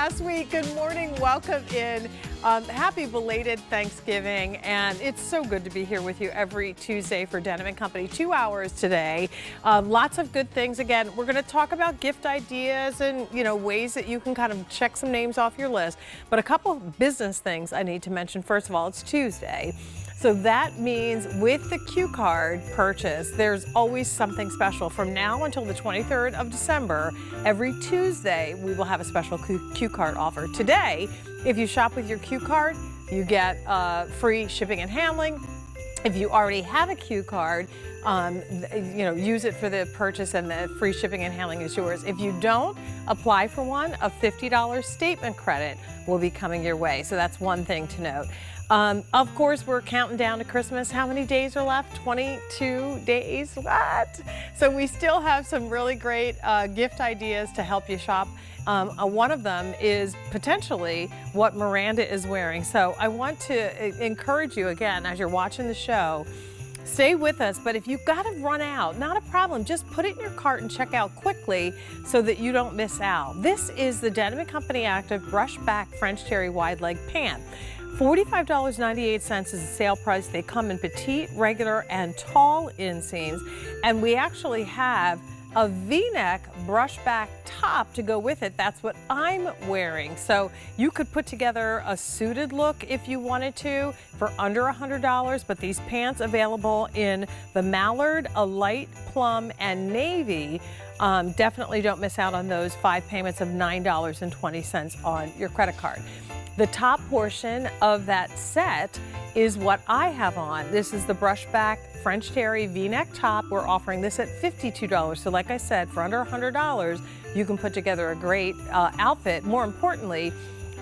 last week. Good morning, welcome in. Happy belated Thanksgiving, and it's so good to be here with you every Tuesday for Denim & Company. 2 hours today. Lots of good things. Again, we're going to talk about gift ideas and, ways that you can kind of check some names off your list. But a couple of business things I need to mention. First of all, it's Tuesday. So that means with the Q card purchase, there's always something special. From now until the 23rd of December, every Tuesday, we will have a special Q card offer. Today, if you shop with your Q card, you get free shipping and handling. If you already have a Q card, use it for the purchase and the free shipping and handling is yours. If you don't apply for one, a $50 statement credit will be coming your way. So that's one thing to note. Of course, we're counting down to Christmas. How many days are left? 22 days? What? So we still have some really great gift ideas to help you shop. One of them is potentially what Miranda is wearing. So I want to encourage you again, as you're watching the show, stay with us, but if you've got to run out, not a problem. Just put it in your cart and check out quickly so that you don't miss out. This is the Denim & Company Active Brushback French Terry Wide Leg Pant. $45.98 is the sale price. They come in petite, regular, and tall inseams. And we actually have a V-neck brushback top to go with it. That's what I'm wearing. So you could put together a suited look if you wanted to for under $100, but these pants available in the mallard, a light plum, and navy. Definitely don't miss out on those 5 payments of $9.20 on your credit card. The top portion of that set is what I have on. This is the brushback French Terry V-neck top. We're offering this at $52. So like I said, for under $100, you can put together a great outfit. More importantly,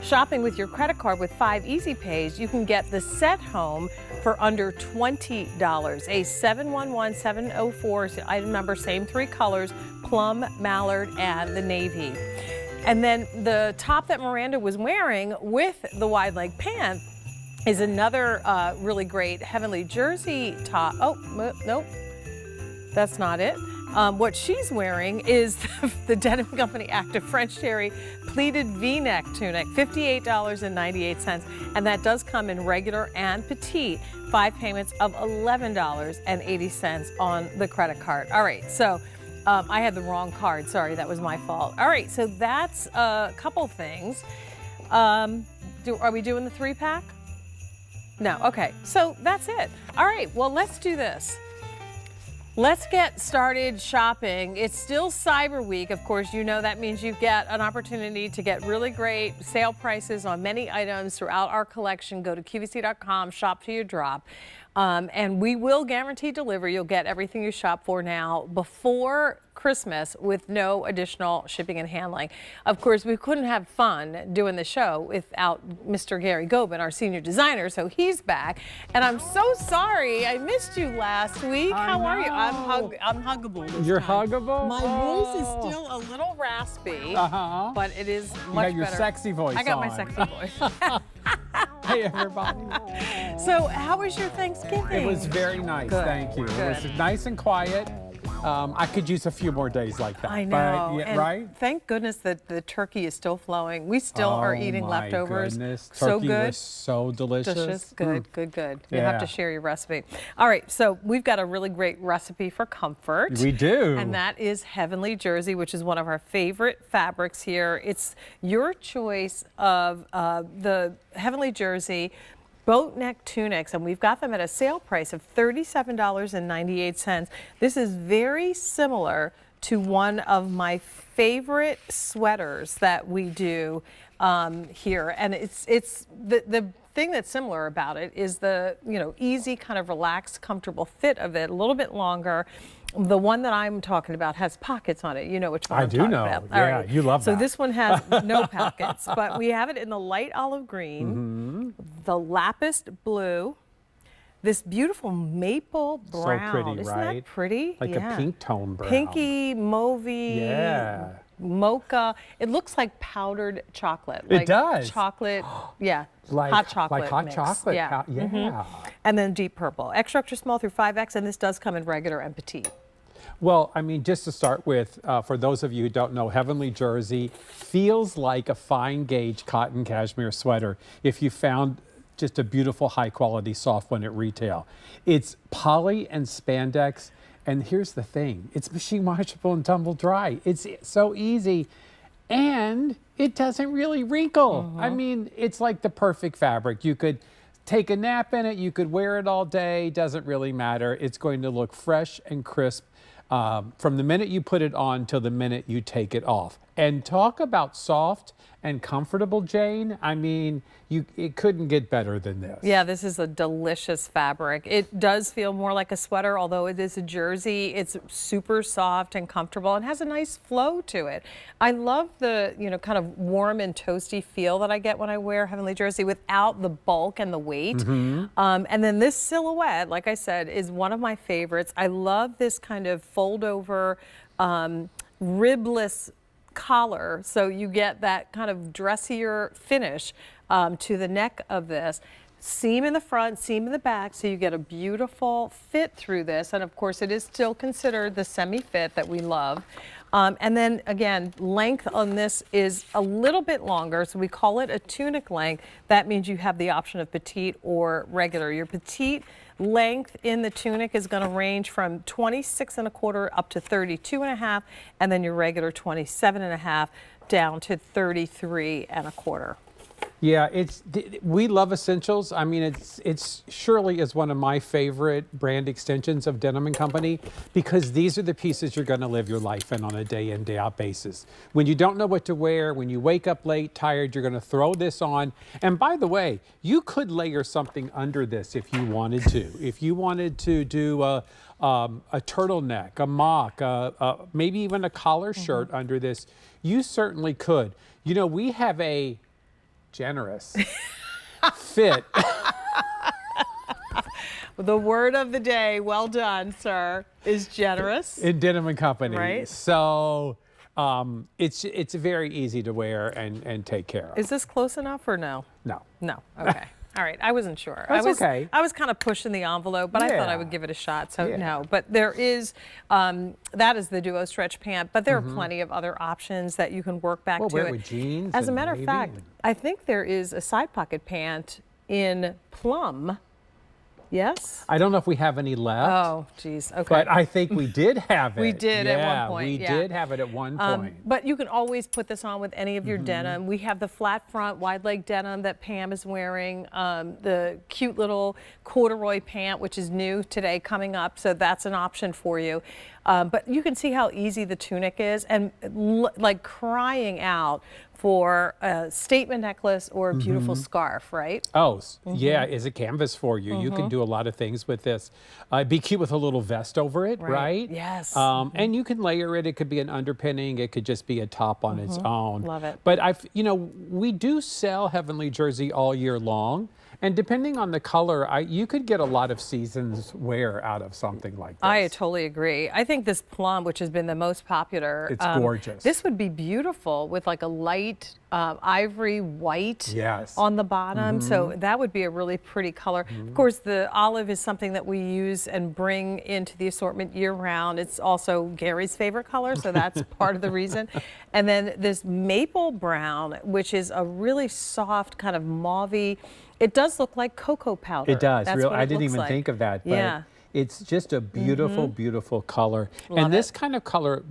shopping with your credit card with 5 Easy Pays, you can get the set home for under $20. A 711704 item number, same 3 colors, plum, mallard, and the navy. And then the top that Miranda was wearing with the wide leg pant is another really great heavenly jersey top. Oh, nope, that's not it. What she's wearing is the Denim & Company Active French Terry Pleated V-neck tunic, $58.98. And that does come in regular and petite, 5 payments of $11.80 on the credit card. All right, so I had the wrong card. Sorry, that was my fault. All right, so that's a couple things. Are we doing the 3-pack? No, okay, so that's it. All right, well, let's do this. Let's get started shopping. It's still Cyber Week. Of course, you know that means you get an opportunity to get really great sale prices on many items throughout our collection. Go to QVC.com, shop till you drop. And we will guarantee delivery. You'll get everything you shop for now before Christmas with no additional shipping and handling. Of course, we couldn't have fun doing the show without Mr. Gary Gobin, our senior designer, so he's back. And I'm so sorry I missed you last week. How are you? I'm huggable. You're huggable? My voice is still a little raspy, but it is much better. You got your sexy voice I got on. my sexy voice. Hey, everybody. So how was your Thanksgiving? It was very nice, thank you. It was nice and quiet. I could use a few more days like that. I know, but, yeah, right? Thank goodness that the turkey is still flowing. We still are eating leftovers. Goodness. So turkey good. was so delicious. Good. You have to share your recipe. All right, so we've got a really great recipe for comfort. We do. And that is heavenly jersey, which is one of our favorite fabrics here. It's your choice of the heavenly jersey boat neck tunics, and we've got them at a sale price of $37.98. This is very similar to one of my favorite sweaters that we do here, and it's the thing that's similar about it is the easy kind of relaxed, comfortable fit of it, a little bit longer. The one that I'm talking about has pockets on it. You know which one I'm talking about. Yeah, right. You love that. So this one has no pockets, but we have it in the light olive green, the lapis blue, this beautiful maple brown. So pretty, Isn't right? that pretty? Like a pink tone brown. Pinky, mauvey. Yeah. Mocha. It looks like powdered chocolate. It does. Chocolate, yeah. Like hot chocolate. Like hot mix. chocolate. Yeah. And then deep purple. Extra small through 5X, and this does come in regular and petite. Well, I mean, just to start with, for those of you who don't know, Heavenly Jersey feels like a fine gauge cotton cashmere sweater if you found just a beautiful, high quality, soft one at retail. It's poly and spandex. And here's the thing, it's machine washable and tumble dry. It's so easy. And it doesn't really wrinkle. I mean, it's like the perfect fabric. You could take a nap in it, you could wear it all day, doesn't really matter. It's going to look fresh and crisp from the minute you put it on till the minute you take it off. And talk about soft and comfortable, Jane. I mean, it couldn't get better than this. Yeah, this is a delicious fabric. It does feel more like a sweater, although it is a jersey. It's super soft and comfortable and has a nice flow to it. I love the, kind of warm and toasty feel that I get when I wear Heavenly Jersey without the bulk and the weight. And then this silhouette, like I said, is one of my favorites. I love this kind of fold over ribless collar, so you get that kind of dressier finish to the neck of this. Seam in the front, seam in the back, so you get a beautiful fit through this. And of course, it is still considered the semi-fit that we love. And then again, length on this is a little bit longer, so we call it a tunic length. That means you have the option of petite or regular. Your petite length in the tunic is going to range from 26.25 up to 32.5, and then your regular 27.5 down to 33.25. Yeah, we love Essentials. I mean, it's surely is one of my favorite brand extensions of Denim & Company, because these are the pieces you're going to live your life in on a day in, day out basis. When you don't know what to wear, when you wake up late, tired, you're going to throw this on. And by the way, you could layer something under this if you wanted to. If you wanted to do a turtleneck, a mock, maybe even a collar shirt under this, you certainly could. You know, we have a generous fit. The word of the day, well done, sir, is generous. In Denim & Company. Right. So it's very easy to wear and take care of. Is this close enough or no? No. No. Okay. All right. I wasn't sure. That's okay. I was kind of pushing the envelope, but I thought I would give it a shot. So no. But there is, that is the duo stretch pant, but there are plenty of other options that you can work back to wear it. it with jeans. As a matter of fact, I think there is a side pocket pant in plum. Yes? I don't know if we have any left. Oh, geez. Okay. But I think we did have it. We did at one point. We did have it at one point. But you can always put this on with any of your denim. We have the flat front wide leg denim that Pam is wearing, the cute little corduroy pant, which is new today coming up. So that's an option for you. But you can see how easy the tunic is, and like crying out for a statement necklace or a beautiful scarf, right? Oh, yeah, is a canvas for you. You can do a lot of things with this. Be cute with a little vest over it, right? Yes. And you can layer it. It could be an underpinning. It could just be a top on its own. Love it. But we do sell Heavenly Jersey all year long. And depending on the color, you could get a lot of seasons wear out of something like this. I totally agree. I think this plum, which has been the most popular, it's gorgeous. This would be beautiful with like a light ivory white on the bottom. So that would be a really pretty color. Of course, the olive is something that we use and bring into the assortment year round. It's also Gary's favorite color, so that's part of the reason. And then this maple brown, which is a really soft kind of mauve-y. It does look like cocoa powder. It does. That's what I it didn't looks even like. think of that. But it's just a beautiful, beautiful color. And this kind of color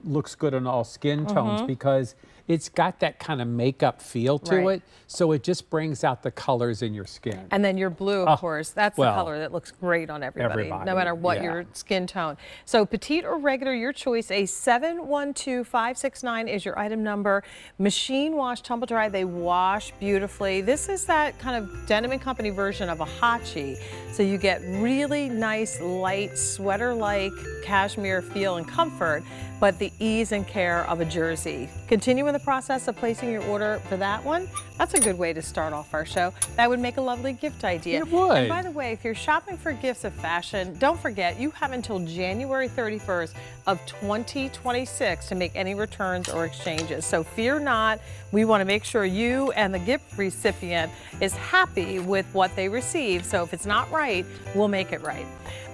looks good on all skin tones because it's got that kind of makeup feel to it. So it just brings out the colors in your skin. And then your blue, of course, that's the color that looks great on everybody. No matter what your skin tone. So petite or regular, your choice. A 712569 is your item number. Machine wash, tumble dry. They wash beautifully. This is that kind of Denim & Company version of a hachi. So you get really nice, light, sweater-like cashmere feel and comfort, but the ease and care of a jersey. Continue in the the process of placing your order for that one, that's a good way to start off our show. That would make a lovely gift idea. It would. And by the way, if you're shopping for gifts of fashion, don't forget you have until January 31st of 2026 to make any returns or exchanges. So fear not. We want to make sure you and the gift recipient is happy with what they receive. So if it's not right, we'll make it right.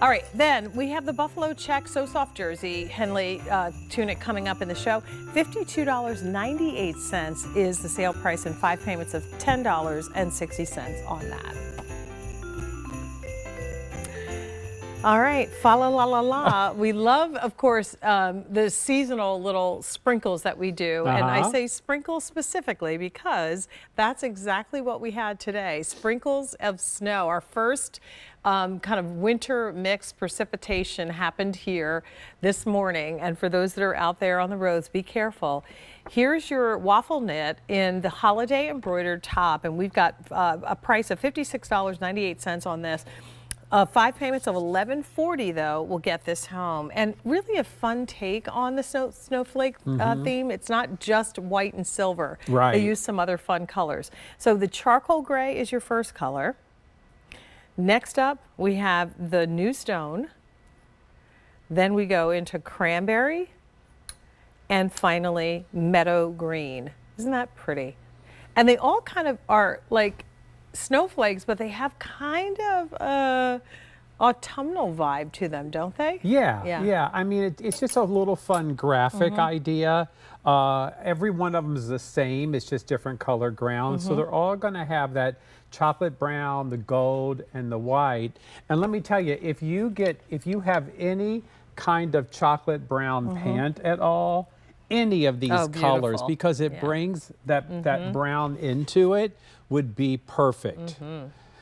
All right, then we have the Buffalo Check So Soft Jersey Henley tunic coming up in the show. $52.98 is the sale price and 5 payments of $10.60 on that. All right, fa la la la la. We love, of course, the seasonal little sprinkles that we do. And I say sprinkles specifically because that's exactly what we had today. Sprinkles of snow. Our first kind of winter mix precipitation happened here this morning. And for those that are out there on the roads, be careful. Here's your waffle knit in the holiday embroidered top. And we've got a price of $56.98 on this. 5 payments of $11.40 though will get this home, and really a fun take on the snowflake theme. It's not just white and silver. Right. They use some other fun colors. So the charcoal gray is your first color. Next up we have the new stone. Then we go into cranberry, and finally meadow green. Isn't that pretty? And they all kind of are like snowflakes, but they have kind of a autumnal vibe to them, don't they? Yeah. I mean, it's just a little fun graphic idea. Every one of them is the same. It's just different color ground. So they're all going to have that chocolate brown, the gold, and the white. And let me tell you, if you have any kind of chocolate brown pant at all, any of these colors, because it brings that brown into it, would be perfect.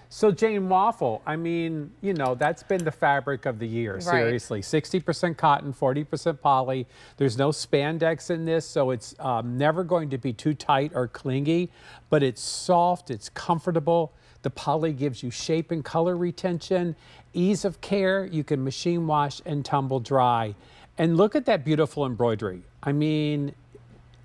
So Jane, waffle, I mean, you know, that's been the fabric of the year, seriously. 60% cotton, 40% poly. There's no spandex in this, so it's never going to be too tight or clingy, but it's soft, it's comfortable. The poly gives you shape and color retention, ease of care. You can machine wash and tumble dry. And look at that beautiful embroidery. I mean,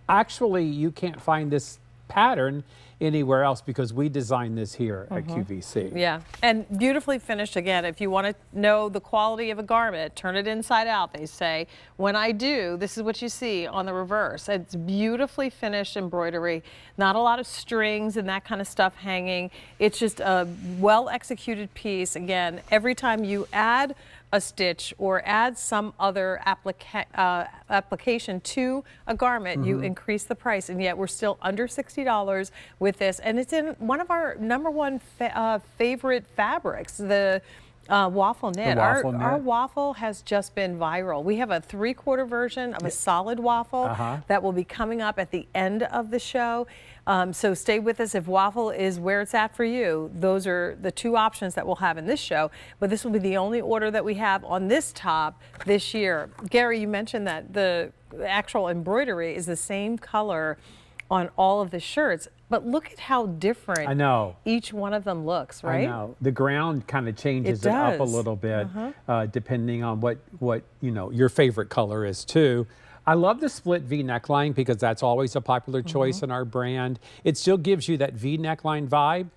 actually, you can't find this pattern anywhere else because we designed this here at QVC. Yeah, and beautifully finished again. If you want to know the quality of a garment, turn it inside out, they say. When I do, this is what you see on the reverse. It's beautifully finished embroidery, not a lot of strings and that kind of stuff hanging. It's just a well-executed piece. Again, every time you add a stitch or add some other application to a garment, you increase the price, and yet we're still under $60 with this, and it's in one of our #1 favorite fabrics, the waffle knit. Our waffle has just been viral. We have a 3/4 version of a solid waffle that will be coming up at the end of the show. So stay with us. If waffle is where it's at for you, those are the 2 options that we'll have in this show. But this will be the only order that we have on this top this year. Gary, you mentioned that the actual embroidery is the same color on all of the shirts, but look at how different each one of them looks, right? I know. The ground kind of changes it up a little bit, depending on what you know your favorite color is too. I love the split V neckline because that's always a popular choice in our brand. It still gives you that V neckline vibe,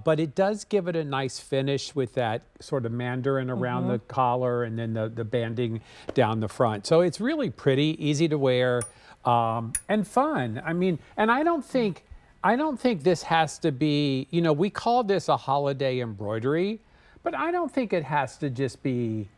but it does give it a nice finish with that sort of mandarin around the collar and then the banding down the front. So it's really pretty, easy to wear, and fun. I mean, and I don't think this has to be, you know, we call this a holiday embroidery, but I don't think it has to just be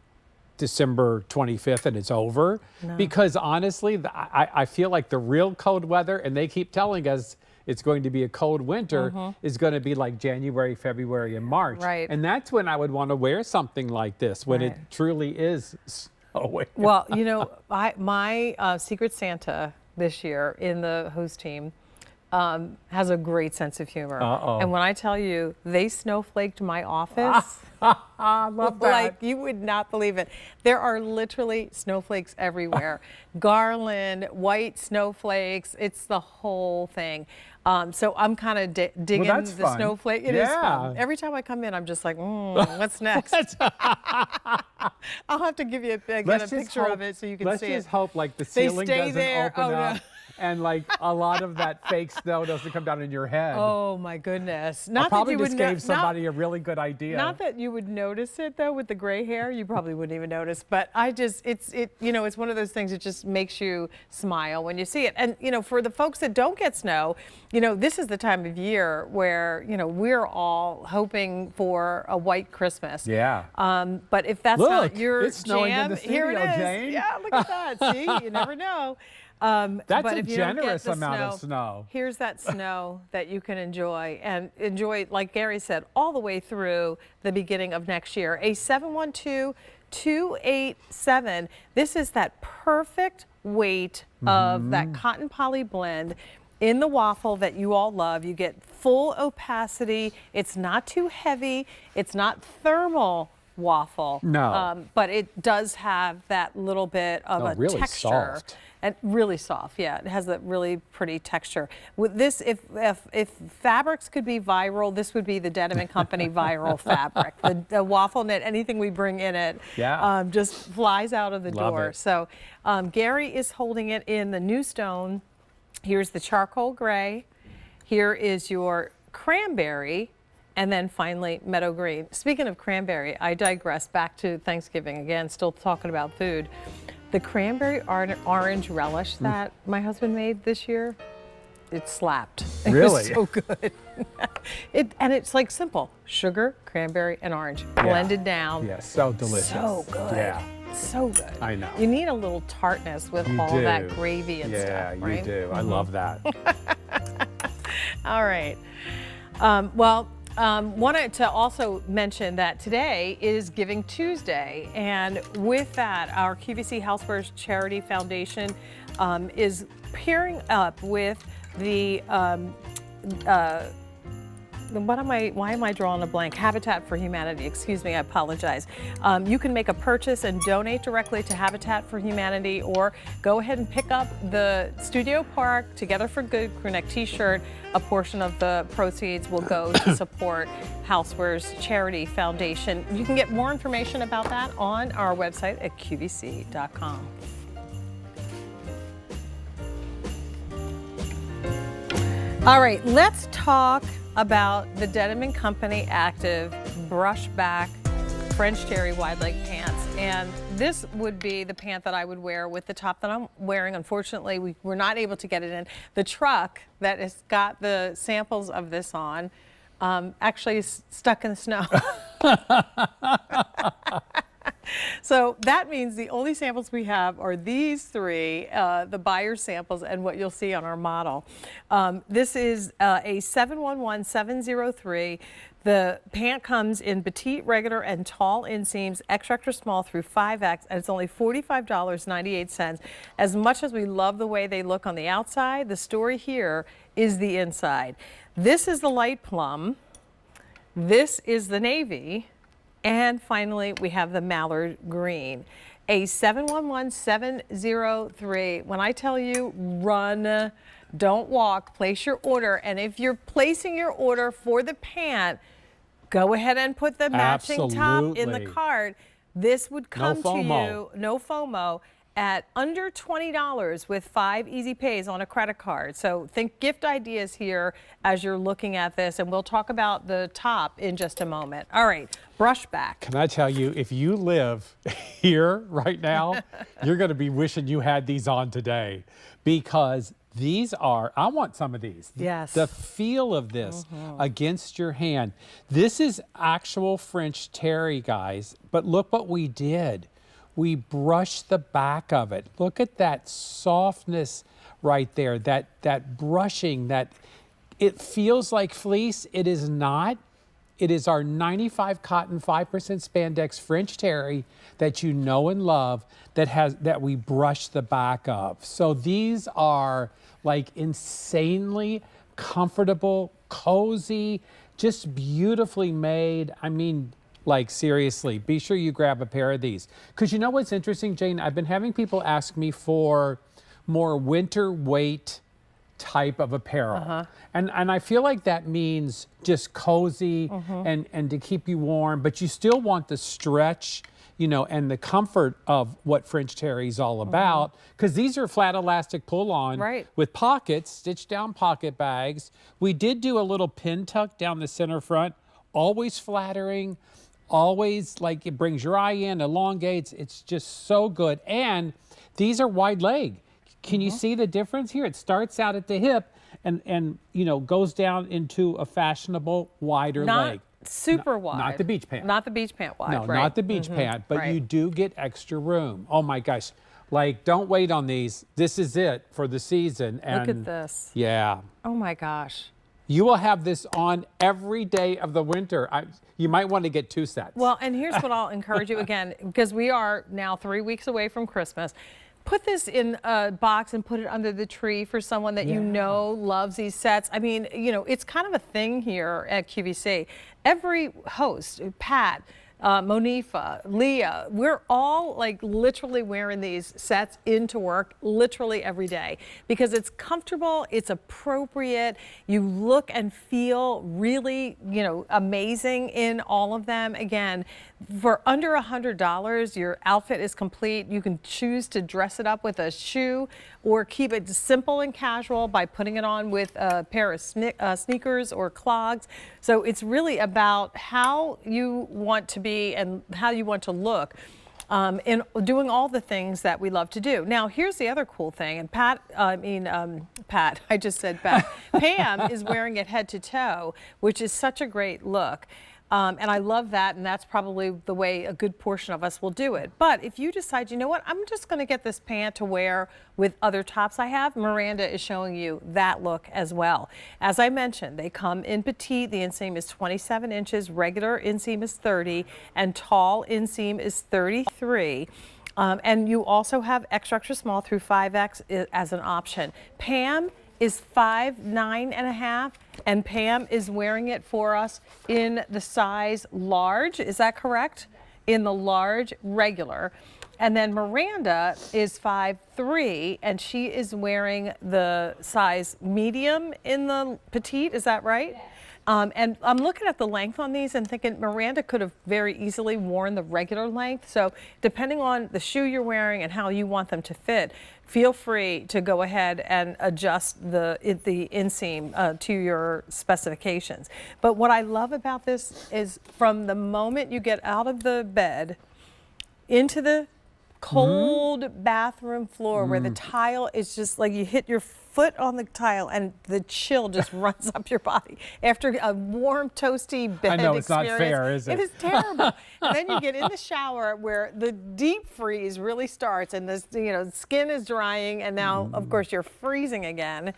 December 25th and it's over. No. Because honestly, I feel like the real cold weather, and they keep telling us it's going to be a cold winter, is going to be like January, February, and March. Right. And that's when I would want to wear something like this, when it truly is snowing. Well, you know, my Secret Santa this year in the host team has a great sense of humor. And when I tell you, they snowflaked my office. I love that. Like, you would not believe it. There are literally snowflakes everywhere. Garland, white snowflakes, it's the whole thing. So I'm kind of digging the fun. snowflake. It is fun. Every time I come in, I'm just like, what's next? I'll have to give you get a picture of it so you can see it. Let's just hope like the ceiling doesn't open up and like a lot of that fake snow doesn't come down in your head. Oh my goodness! I probably just gave somebody a really good idea. Not that you would notice it though with the gray hair, you probably wouldn't even notice. But it's one of those things that just makes you smile when you see it. And for the folks that don't get snow, this is the time of year where we're all hoping for a white Christmas. Yeah. But if that's not your it's snowing jam, in the studio, here it is. Jane. Yeah, look at that. See, you never know. That's but a if you don't get generous the amount of snow. Here's that snow that you can enjoy, and enjoy, like Gary said, all the way through the beginning of next year. A 712-287. This is that perfect weight of that cotton poly blend in the waffle that you all love. You get full opacity. It's not too heavy. It's not thermal waffle. No. But it does have that little bit of a really texture. soft. And really soft, yeah. It has that really pretty texture. With this, if fabrics could be viral, this would be the Denim & Company viral fabric. The waffle knit, anything we bring in it, just flies out of the door. It. So Gary is holding it in the new stone. Here's the charcoal gray. Here is your cranberry. And then finally, meadow green. Speaking of cranberry, I digress back to Thanksgiving again, still talking about food. The cranberry orange relish that my husband made this year, it slapped. It Really? was so good. And it's like simple: sugar, cranberry, and orange blended down. Yeah, so delicious. So good. Yeah. So good. I know. You need a little tartness with all that gravy and stuff, right? Yeah, you do. I love that. All right. Wanted to also mention that today is Giving Tuesday, and with that, our QVC Housewares Charity Foundation is pairing up with the why am I drawing a blank? Habitat for Humanity, excuse me, I apologize. You can make a purchase and donate directly to Habitat for Humanity, or go ahead and pick up the Studio Park Together for Good Crewneck t-shirt. A portion of the proceeds will go to support Housewares Charity Foundation. You can get more information about that on our website at qvc.com. All right, let's talk about the Denim & Company Active Brushback French Terry wide leg pants. And this would be the pant that I would wear with the top that I'm wearing. Unfortunately, we were not able to get it in. The truck that has got the samples of this on actually is stuck in the snow. So that means the only samples we have are these three, the buyer samples, and what you'll see on our model. This is a 711703. The pant comes in petite, regular, and tall inseams, extra small through 5X, and it's only $45.98. As much as we love the way they look on the outside, the story here is the inside. This is the light plum. This is the navy. And finally, we have the mallard green, a 711703. When I tell you run, don't walk, place your order. And if you're placing your order for the pant, go ahead and put the matching top in the cart. This would come to you, no FOMO, at under $20 with 5 easy pays on a credit card. So think gift ideas here as you're looking at this, and we'll talk about the top in just a moment. All right, brushback. Can I tell you, if you live here right now, you're going to be wishing you had these on today, because these are, I want some of these. Yes. The feel of this against your hand. This is actual French terry, guys, but look what we did. We brushed the back of it. Look at that softness right there, that brushing, that it feels like fleece. It is not. It is our 95 cotton, 5% spandex French terry that you know and love, that we brush the back of. So these are like insanely comfortable, cozy, just beautifully made. I mean, like seriously, be sure you grab a pair of these. Because you know what's interesting, Jane? I've been having people ask me for more winter weight type of apparel. And I feel like that means just cozy and to keep you warm, but you still want the stretch. and the comfort of what French terry is all about, because these are flat elastic pull-on with pockets, stitched down pocket bags. We did do a little pin tuck down the center front, always flattering, always like it brings your eye in, elongates. It's just so good. And these are wide leg. Can you see the difference here? It starts out at the hip and goes down into a fashionable wider leg. Super wide. Not the beach pant. Not the beach pant wide. No, not the beach pant, but you do get extra room. Oh my gosh. Like, don't wait on these. This is it for the season. And look at this. Yeah. Oh my gosh. You will have this on every day of the winter. You might want to get 2 sets. Well, and here's what I'll encourage you again, because we are now 3 weeks away from Christmas. Put this in a box and put it under the tree for someone that you know loves these sets. I mean, it's kind of a thing here at QVC. Every host, Pat, Monifa, Leah, we're all like literally wearing these sets into work literally every day because it's comfortable, it's appropriate, you look and feel really, amazing in all of them. Again, for under $100, your outfit is complete. You can choose to dress it up with a shoe or keep it simple and casual by putting it on with a pair of sneakers or clogs. So it's really about how you want to be and how you want to look in doing all the things that we love to do. Now, here's the other cool thing. And Pat, I just said Pat. Pam is wearing it head to toe, which is such a great look. And I love that, and that's probably the way a good portion of us will do it. But if you decide, you know what, I'm just going to get this pant to wear with other tops I have, Miranda is showing you that look as well. As I mentioned, they come in petite. The inseam is 27 inches, regular inseam is 30, and tall inseam is 33. And you also have extra small through 5X as an option. Pam is 5'9½", and Pam is wearing it for us in the size large. Is that correct? In the large regular. And then Miranda is 5'3", and she is wearing the size medium in the petite. Is that right? Yeah. And I'm looking at the length on these and thinking Miranda could have very easily worn the regular length. So depending on the shoe you're wearing and how you want them to fit, feel free to go ahead and adjust the inseam to your specifications. But what I love about this is from the moment you get out of the bed into the cold bathroom floor where the tile is just like you hit your foot on the tile and the chill just runs up your body after a warm, toasty bed experience. I know, it's not fair, is it? It is terrible. And then you get in the shower where the deep freeze really starts and the skin is drying and now, of course, you're freezing again,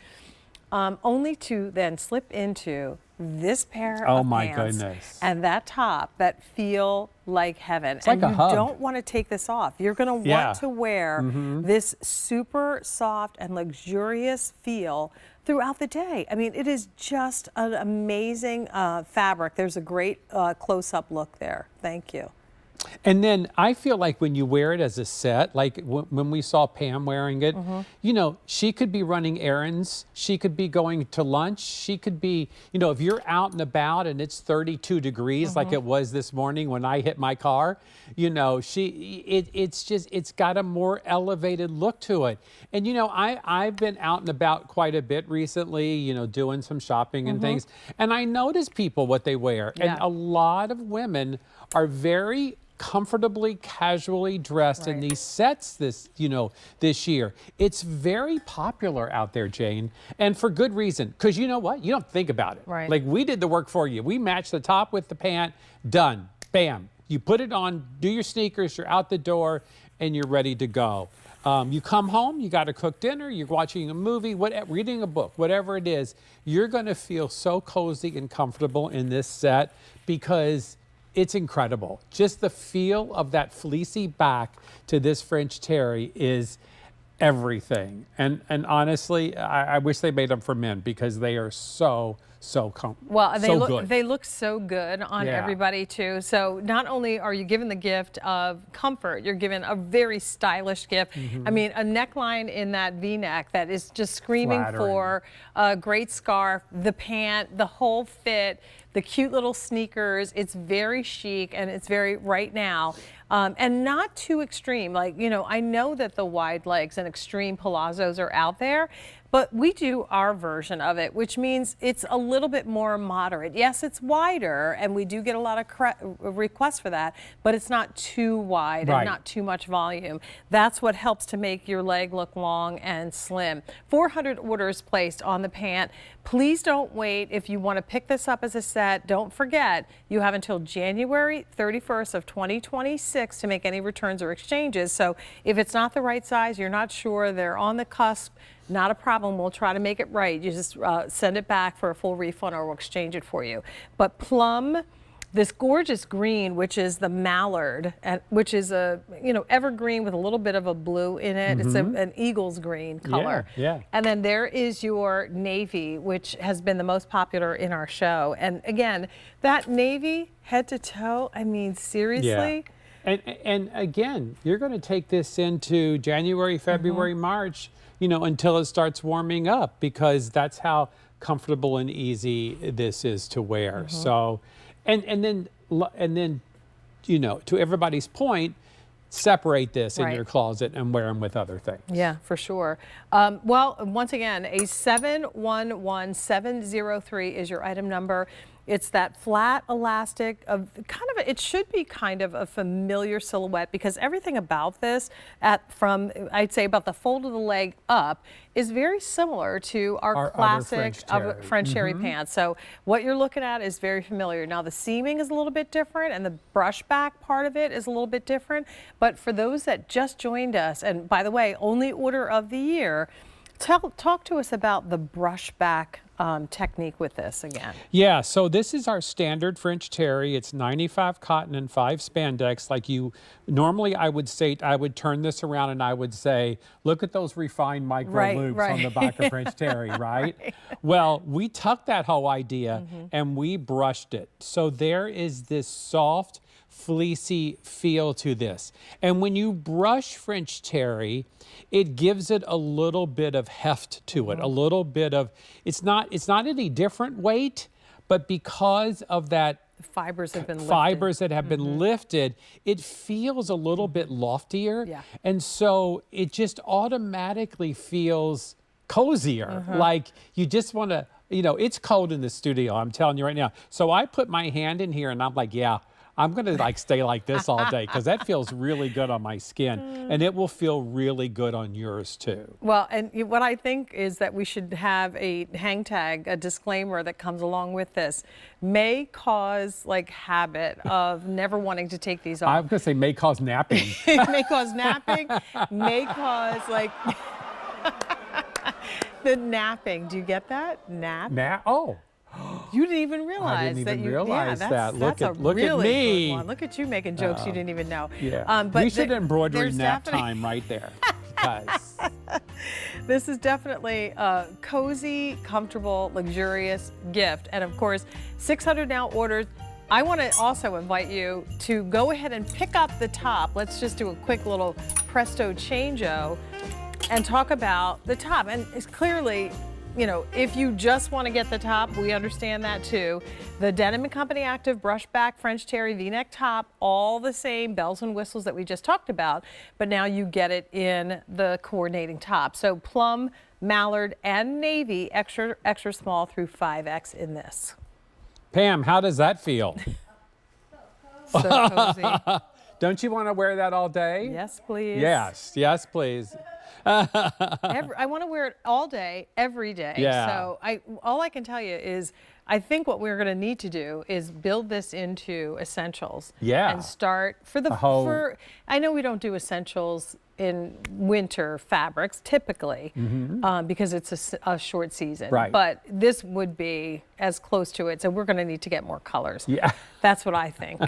only to then slip into this pair of pants goodness. And that top that feel like heaven. It's like and a hug. You don't want to take this off. You're going to want to wear this super soft and luxurious feel throughout the day. I mean, it is just an amazing fabric. There's a great close-up look there. Thank you. And then I feel like when you wear it as a set, like when we saw Pam wearing it, she could be running errands. She could be going to lunch. She could be, if you're out and about and it's 32 degrees like it was this morning when I hit my car, it's got a more elevated look to it. And, I've been out and about quite a bit recently, doing some shopping and things. And I notice people what they wear. Yeah. And a lot of women are very comfortably, casually dressed in these sets this year. It's very popular out there, Jane, and for good reason. Because you know what? You don't think about it. Right. Like we did the work for you. We matched the top with the pant. Done. Bam. You put it on, do your sneakers, you're out the door, and you're ready to go. You come home, you got to cook dinner, you're watching a movie, reading a book, whatever it is, you're going to feel so cozy and comfortable in this set because it's incredible. Just the feel of that fleecy back to this French terry is everything. And honestly, I wish they made them for men because they are so Well, good. they look so good on everybody too. So not only are you given the gift of comfort, you're given a very stylish gift. I mean, a neckline in that V-neck that is just screaming for a great scarf, the pant, the whole fit, the cute little sneakers. It's very chic and it's very right now. And not too extreme. Like, you know, I know that the wide legs and extreme palazzos are out there, but we do our version of it, which means it's a little bit more moderate. Yes, it's wider, and we do get a lot of requests for that, but it's not too wide and not too much volume. That's what helps to make your leg look long and slim. 400 orders placed on the pant. Please don't wait. If you want to pick this up as a set, don't forget you have until January 31st of 2026 to make any returns or exchanges. So if it's not the right size, you're not sure, they're on the cusp, not a problem. We'll try to make it right. You just send it back for a full refund or we'll exchange it for you. But plum, this gorgeous green, which is the mallard, which is a, you know, evergreen with a little bit of a blue in it. It's an eagle's green color. Yeah. And then there is your navy, which has been the most popular in our show. And again, that navy head to toe, I mean, seriously. Yeah. And again, you're going to take this into January, February, March, you know, until it starts warming up, because that's how comfortable and easy this is to wear. So, and then, you know, to everybody's point, separate this in your closet and wear them with other things. Yeah, for sure. Well, once again, a 711703 is your item number. It's that flat elastic of it should be kind of a familiar silhouette, because everything about this from I'd say about the fold of the leg up is very similar to our classic French terry pants. So what you're looking at is very familiar. Now the seaming is a little bit different and the brush back part of it is a little bit different. But for those that just joined us, and by the way, only order of the year, talk to us about the brush back technique with this again. Yeah, so this is our standard French terry. It's 95 cotton and 5 spandex. Like you, normally I would say, I would turn this around and I would say, look at those refined micro loops on the back of French terry, right? Well, we took that whole idea and we brushed it. So there is this soft, fleecy feel to this. And when you brush French terry, it gives it a little bit of heft to it, a little bit of, it's not any different weight, but because of that fibers that have been lifted, it feels a little bit loftier. Yeah. And so it just automatically feels cozier. Like you just want to, you know, it's cold in the studio, I'm telling you right now. So I put my hand in here and I'm like, yeah, I'm going to like stay like this all day, because that feels really good on my skin, and it will feel really good on yours too. Well, and what I think is that we should have a hang tag, a disclaimer that comes along with this. May cause like habit of never wanting to take these off. I'm going to say may cause napping. May cause napping, may cause like the napping. Do you get that? Oh. You didn't even realize I didn't even realize that. That's a look really at me. good one. Look at you making jokes you didn't even know. Yeah. But we should embroidery nap time right there. Because this is definitely a cozy, comfortable, luxurious gift. And of course, 600 now orders. I want to also invite you to go ahead and pick up the top. Let's just do a quick little presto changeo and talk about the top. And it's clearly, you know, if you just want to get the top, we understand that too. The Denim & Company Active Brushback French Terry V-neck top, all the same bells and whistles that we just talked about, but now you get it in the coordinating top. So plum, mallard, and navy, extra small through 5X in this. Pam, how does that feel? So cozy. Don't you want to wear that all day? Yes, please. Yes, please. I want to wear it all day, every day. Yeah. So all I can tell you is I think what we're going to need to do is build this into essentials. Yeah. And start for I know we don't do essentials in winter fabrics typically because it's a short season. Right. But this would be as close to it. So we're going to need to get more colors. Yeah. That's what I think.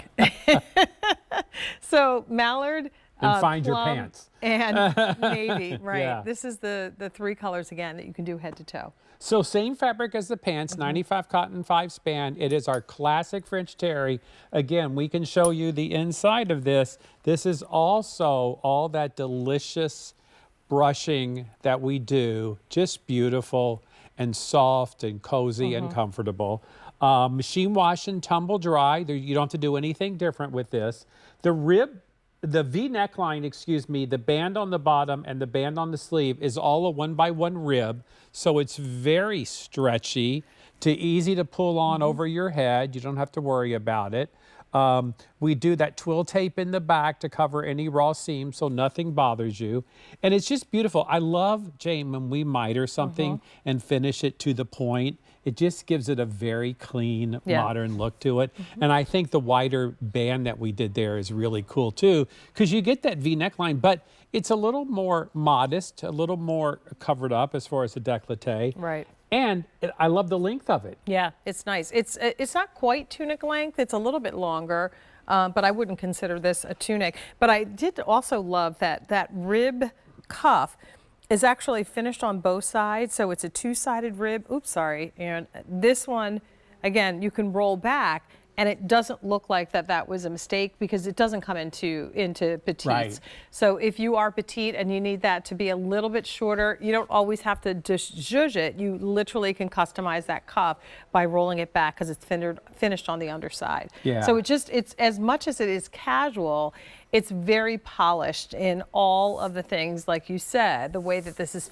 So mallard, And find your plum, pants. And navy, right. Yeah. This is the 3 colors again that you can do head to toe. So same fabric as the pants, 95 cotton, 5 span. It is our classic French terry. Again, we can show you the inside of this. This is also all that delicious brushing that we do, just beautiful and soft and cozy and comfortable. Machine wash and tumble dry. You don't have to do anything different with this. The V neckline, excuse me, the band on the bottom and the band on the sleeve is all a 1x1 rib. So it's very stretchy, easy to pull on over your head. You don't have to worry about it. We do that twill tape in the back to cover any raw seams so nothing bothers you. And it's just beautiful. I love, Jane, when we miter something and finish it to the point. It just gives it a very clean, modern look to it. And I think the wider band that we did there is really cool too, because you get that V neckline, but it's a little more modest, a little more covered up as far as the décolleté. Right. And I love the length of it. Yeah, it's nice. It's not quite tunic length. It's a little bit longer, but I wouldn't consider this a tunic. But I did also love that rib cuff is actually finished on both sides, so it's a 2-sided rib. Oops, sorry. And this one, again, you can roll back, and it doesn't look like that was a mistake because it doesn't come into petites. Right. So if you are petite and you need that to be a little bit shorter, you don't always have to just zhuzh it. You literally can customize that cuff by rolling it back because it's finished on the underside. Yeah. So it's as much as it is casual, it's very polished in all of the things, like you said, the way that this is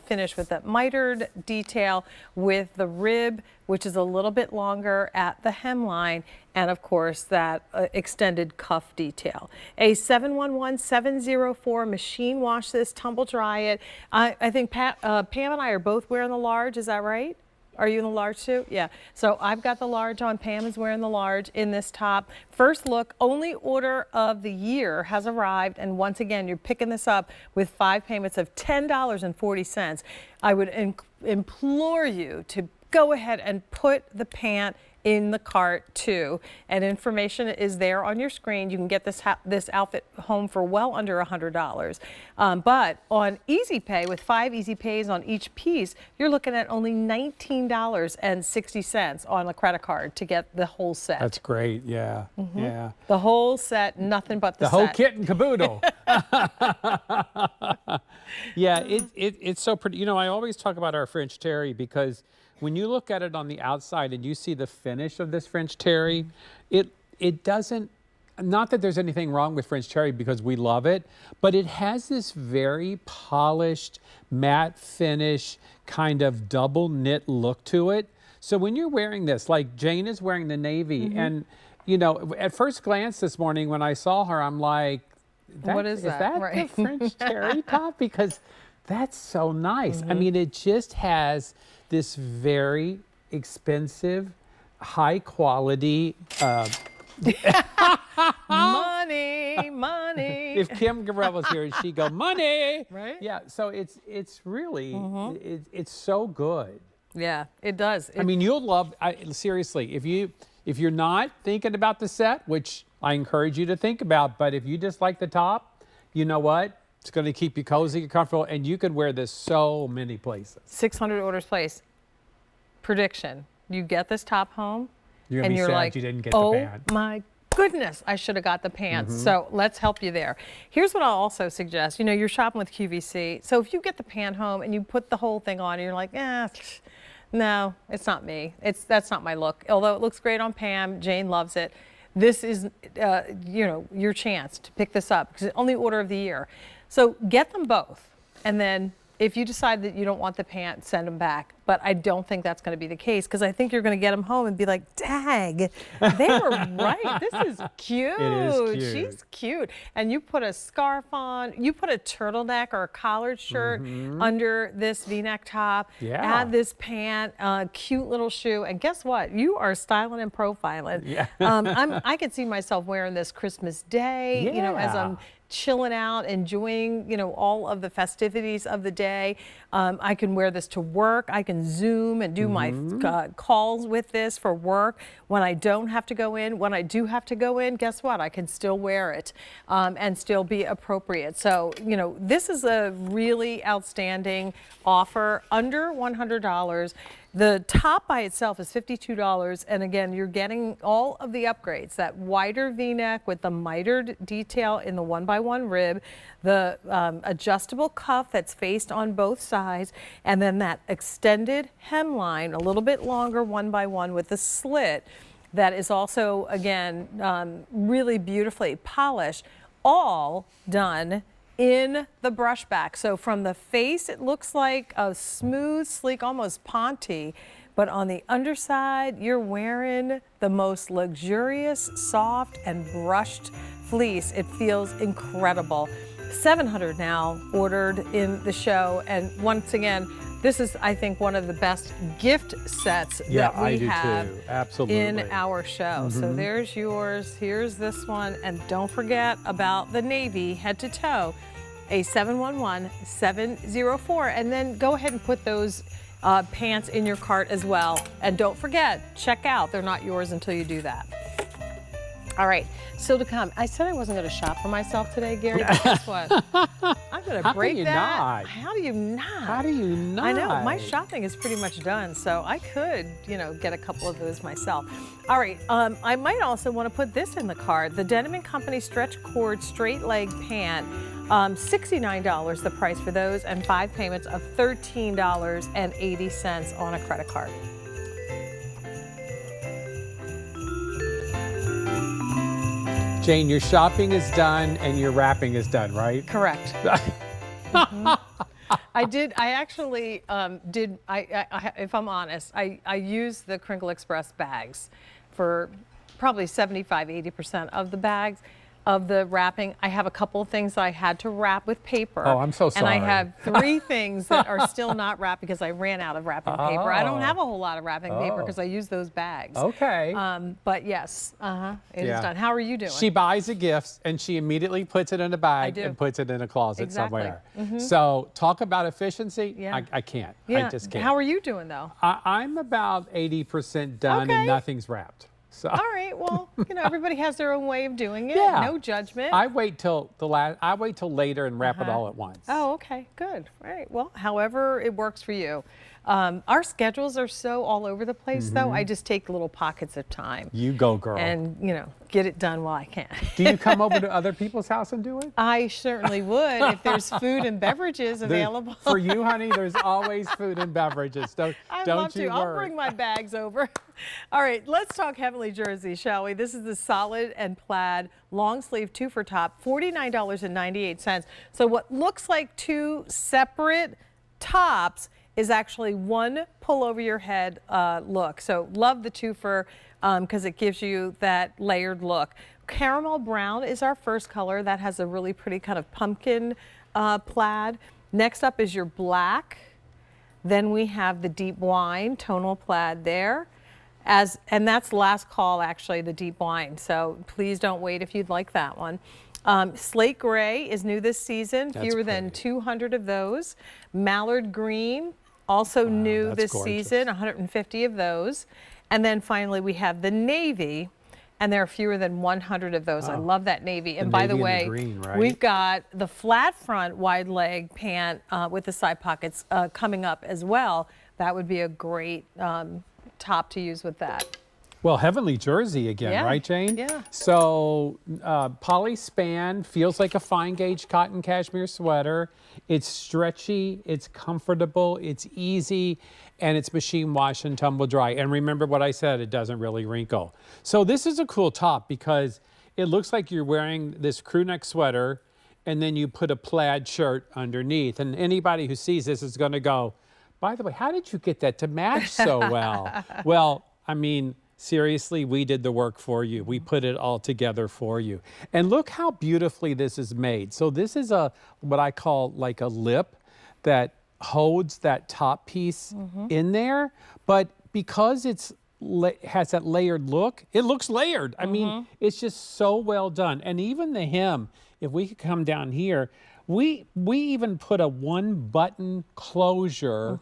finished with that mitered detail, with the rib, which is a little bit longer at the hemline, and of course that extended cuff detail. A 711704, machine wash this, tumble dry it. I think Pam and I are both wearing the large, is that right? Are you in the large too? Yeah. So I've got the large on. Pam is wearing the large in this top. First look, only order of the year has arrived. And once again, you're picking this up with 5 payments of $10.40. I would implore you to go ahead and put the pant in the cart too, and information is there on your screen. You can get this outfit home for well under $100. But on Easy Pay, with 5 Easy Pays on each piece, you're looking at only $19.60 on a credit card to get the whole set. That's great, yeah, yeah. The whole set, nothing but the set. whole kit and caboodle. Yeah, it's so pretty. You know, I always talk about our French terry because when you look at it on the outside and you see the finish of this French terry, it doesn't, not that there's anything wrong with French terry because we love it, but it has this very polished, matte finish, kind of double knit look to it. So when you're wearing this, like Jane is wearing the navy, and you know, at first glance this morning when I saw her, I'm like, what is that? Is that right. the French terry top? Because that's so nice. I mean, it just has this very expensive, high quality. Money. If Kim Garrell was here, she'd go, money. Right? Yeah. So it's really, it's so good. Yeah, it does. I mean, you'll love. Seriously, if you're not thinking about the set, which I encourage you to think about, but if you just like the top, you know what? It's going to keep you cozy and comfortable, and you could wear this so many places. 600 orders placed. Prediction: you get this top home, You're and gonna be you're sad like, you didn't get the pant. Oh my goodness, I should have got the pants. So let's help you there. Here's what I'll also suggest. You know, you're shopping with QVC, so if you get the pant home and you put the whole thing on, and you're like, no, it's not me. That's not my look. Although it looks great on Pam, Jane loves it. This is, you know, your chance to pick this up because it's only order of the year. So get them both, and then if you decide that you don't want the pant, send them back. But I don't think that's going to be the case because I think you're going to get them home and be like, dang, they were right. This is cute. It is cute. She's cute. And you put a scarf on, you put a turtleneck or a collared shirt under this V-neck top, add this pant, cute little shoe, and guess what? You are styling and profiling. Yeah. I could see myself wearing this Christmas Day, you know, as I'm chilling out, enjoying, you know, all of the festivities of the day. I can wear this to work. I can Zoom and do my calls with this for work. When I don't have to go in, when I do have to go in, guess what? I can still wear it and still be appropriate. So, you know, this is a really outstanding offer, under $100. The top by itself is $52, and again, you're getting all of the upgrades. That wider V-neck with the mitered detail in the 1x1 rib, the adjustable cuff that's faced on both sides, and then that extended hemline, a little bit longer 1x1 with the slit that is also, again, really beautifully polished, all done in the brushback. So from the face, it looks like a smooth, sleek, almost ponty, but on the underside, you're wearing the most luxurious, soft, and brushed fleece. It feels incredible. 700 now ordered in the show, and once again, this is, I think, one of the best gift sets that we have in our show. So there's yours, here's this one, and don't forget about the navy head to toe, a 711704, and then go ahead and put those pants in your cart as well. And don't forget, check out, they're not yours until you do that. All right, still to come. I said I wasn't going to shop for myself today, Gary, but guess what? I'm going to break that. How do you not? How do you not? I know, my shopping is pretty much done, so I could, you know, get a couple of those myself. All right, I might also want to put this in the cart. The Denim & Company stretch cord straight leg pant, $69 the price for those, and 5 payments of $13.80 on a credit card. Jane, your shopping is done and your wrapping is done, right? Correct. I actually did, if I'm honest, I used the Crinkle Express bags for probably 75–80% of the bags. Of the wrapping. I have a couple of things I had to wrap with paper. Oh, I'm so sorry. And I have 3 things that are still not wrapped because I ran out of wrapping paper. I don't have a whole lot of wrapping paper because I use those bags. Okay. But yes, it is done. How are you doing? She buys a gift and she immediately puts it in a bag and puts it in a closet somewhere. So talk about efficiency. I can't. I just can't. How are you doing though? I'm about 80% done and nothing's wrapped. So. All right, well, you know, everybody has their own way of doing it. No judgment. I wait till later and wrap it all at once. Oh, okay, good. All right, well, however it works for you. Our schedules are so all over the place, though. I just take little pockets of time. You go, girl. And, you know, get it done while I can. Do you come over to other people's house and do it? I certainly would if there's food and beverages available. For you, honey, there's always food and beverages. Don't you worry. I'll bring my bags over. All right, let's talk Henley jersey, shall we? This is the solid and plaid long sleeve 2 for top, $49.98. So what looks like 2 separate tops is actually 1 pull over your head look. So love the 2 for because it gives you that layered look. Caramel brown is our first color. That has a really pretty kind of pumpkin plaid. Next up is your black. Then we have the deep wine tonal plaid there. And that's last call, actually, the deep wine. So please don't wait if you'd like that one. Slate gray is new this season, fewer than 200 of those. Mallard green, also new this season, 150 of those. And then finally we have the navy, and there are fewer than 100 of those. I love that navy. And by the way, we've got the flat front wide leg pant with the side pockets coming up as well. That would be a great top to use with that. Well, heavenly jersey again, right, Jane? Yeah. So poly span, feels like a fine gauge cotton cashmere sweater. It's stretchy, it's comfortable, it's easy, and it's machine wash and tumble dry. And remember what I said, it doesn't really wrinkle. So this is a cool top because it looks like you're wearing this crew neck sweater and then you put a plaid shirt underneath. And anybody who sees this is gonna go, by the way, how did you get that to match so well? Well, I mean, seriously, we did the work for you. We put it all together for you. And look how beautifully this is made. So this is what I call like a lip that holds that top piece in there. But because it's has that layered look, it looks layered. I mean, it's just so well done. And even the hem if we could come down here, we even put a 1-button closure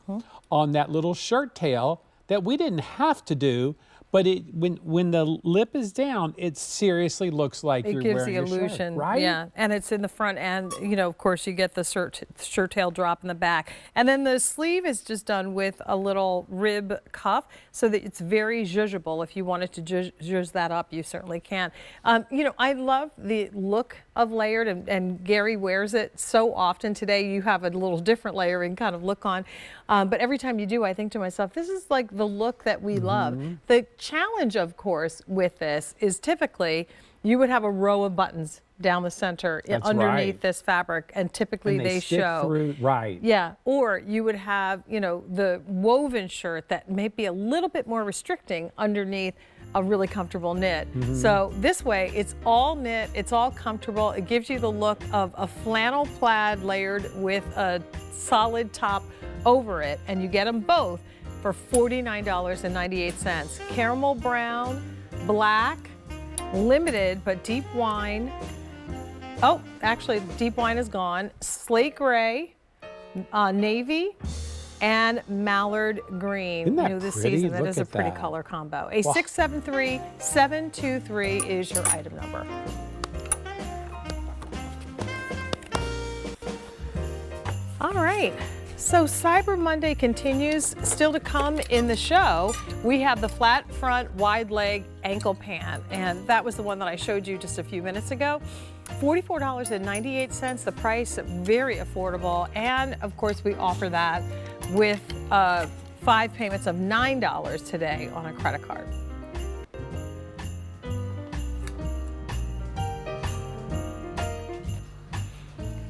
on that little shirt tail that we didn't have to do, but when the lip is down, it seriously looks like you're wearing a shirt. It gives the illusion, right? yeah. And it's in the front end, you know, of course you get the shirt tail drop in the back. And then the sleeve is just done with a little rib cuff so that it's very zhuzhable. If you wanted to zhuzh that up, you certainly can. You know, I love the look of layered, and Gary wears it so often today. You have a little different layering kind of look on. But every time you do, I think to myself, this is like the look that we love. The challenge, of course, with this is typically you would have a row of buttons down the center underneath this fabric, and typically they show through, right? Yeah, or you would have, you know, the woven shirt that may be a little bit more restricting underneath a really comfortable knit. So this way, it's all knit, it's all comfortable. It gives you the look of a flannel plaid layered with a solid top over it, and you get them both for $49.98. Caramel brown, black, limited but deep wine. Oh, actually, deep wine is gone. Slate gray, navy, and mallard green. Isn't that New this pretty? season. That Look is a at pretty that. color combo. A 673-723 is your item number. All right. So Cyber Monday continues. Still to come in the show, we have the flat front, wide leg ankle pant. And that was the one that I showed you just a few minutes ago. $44.98, the price, very affordable. And of course, we offer that with 5 payments of $9 today on a credit card.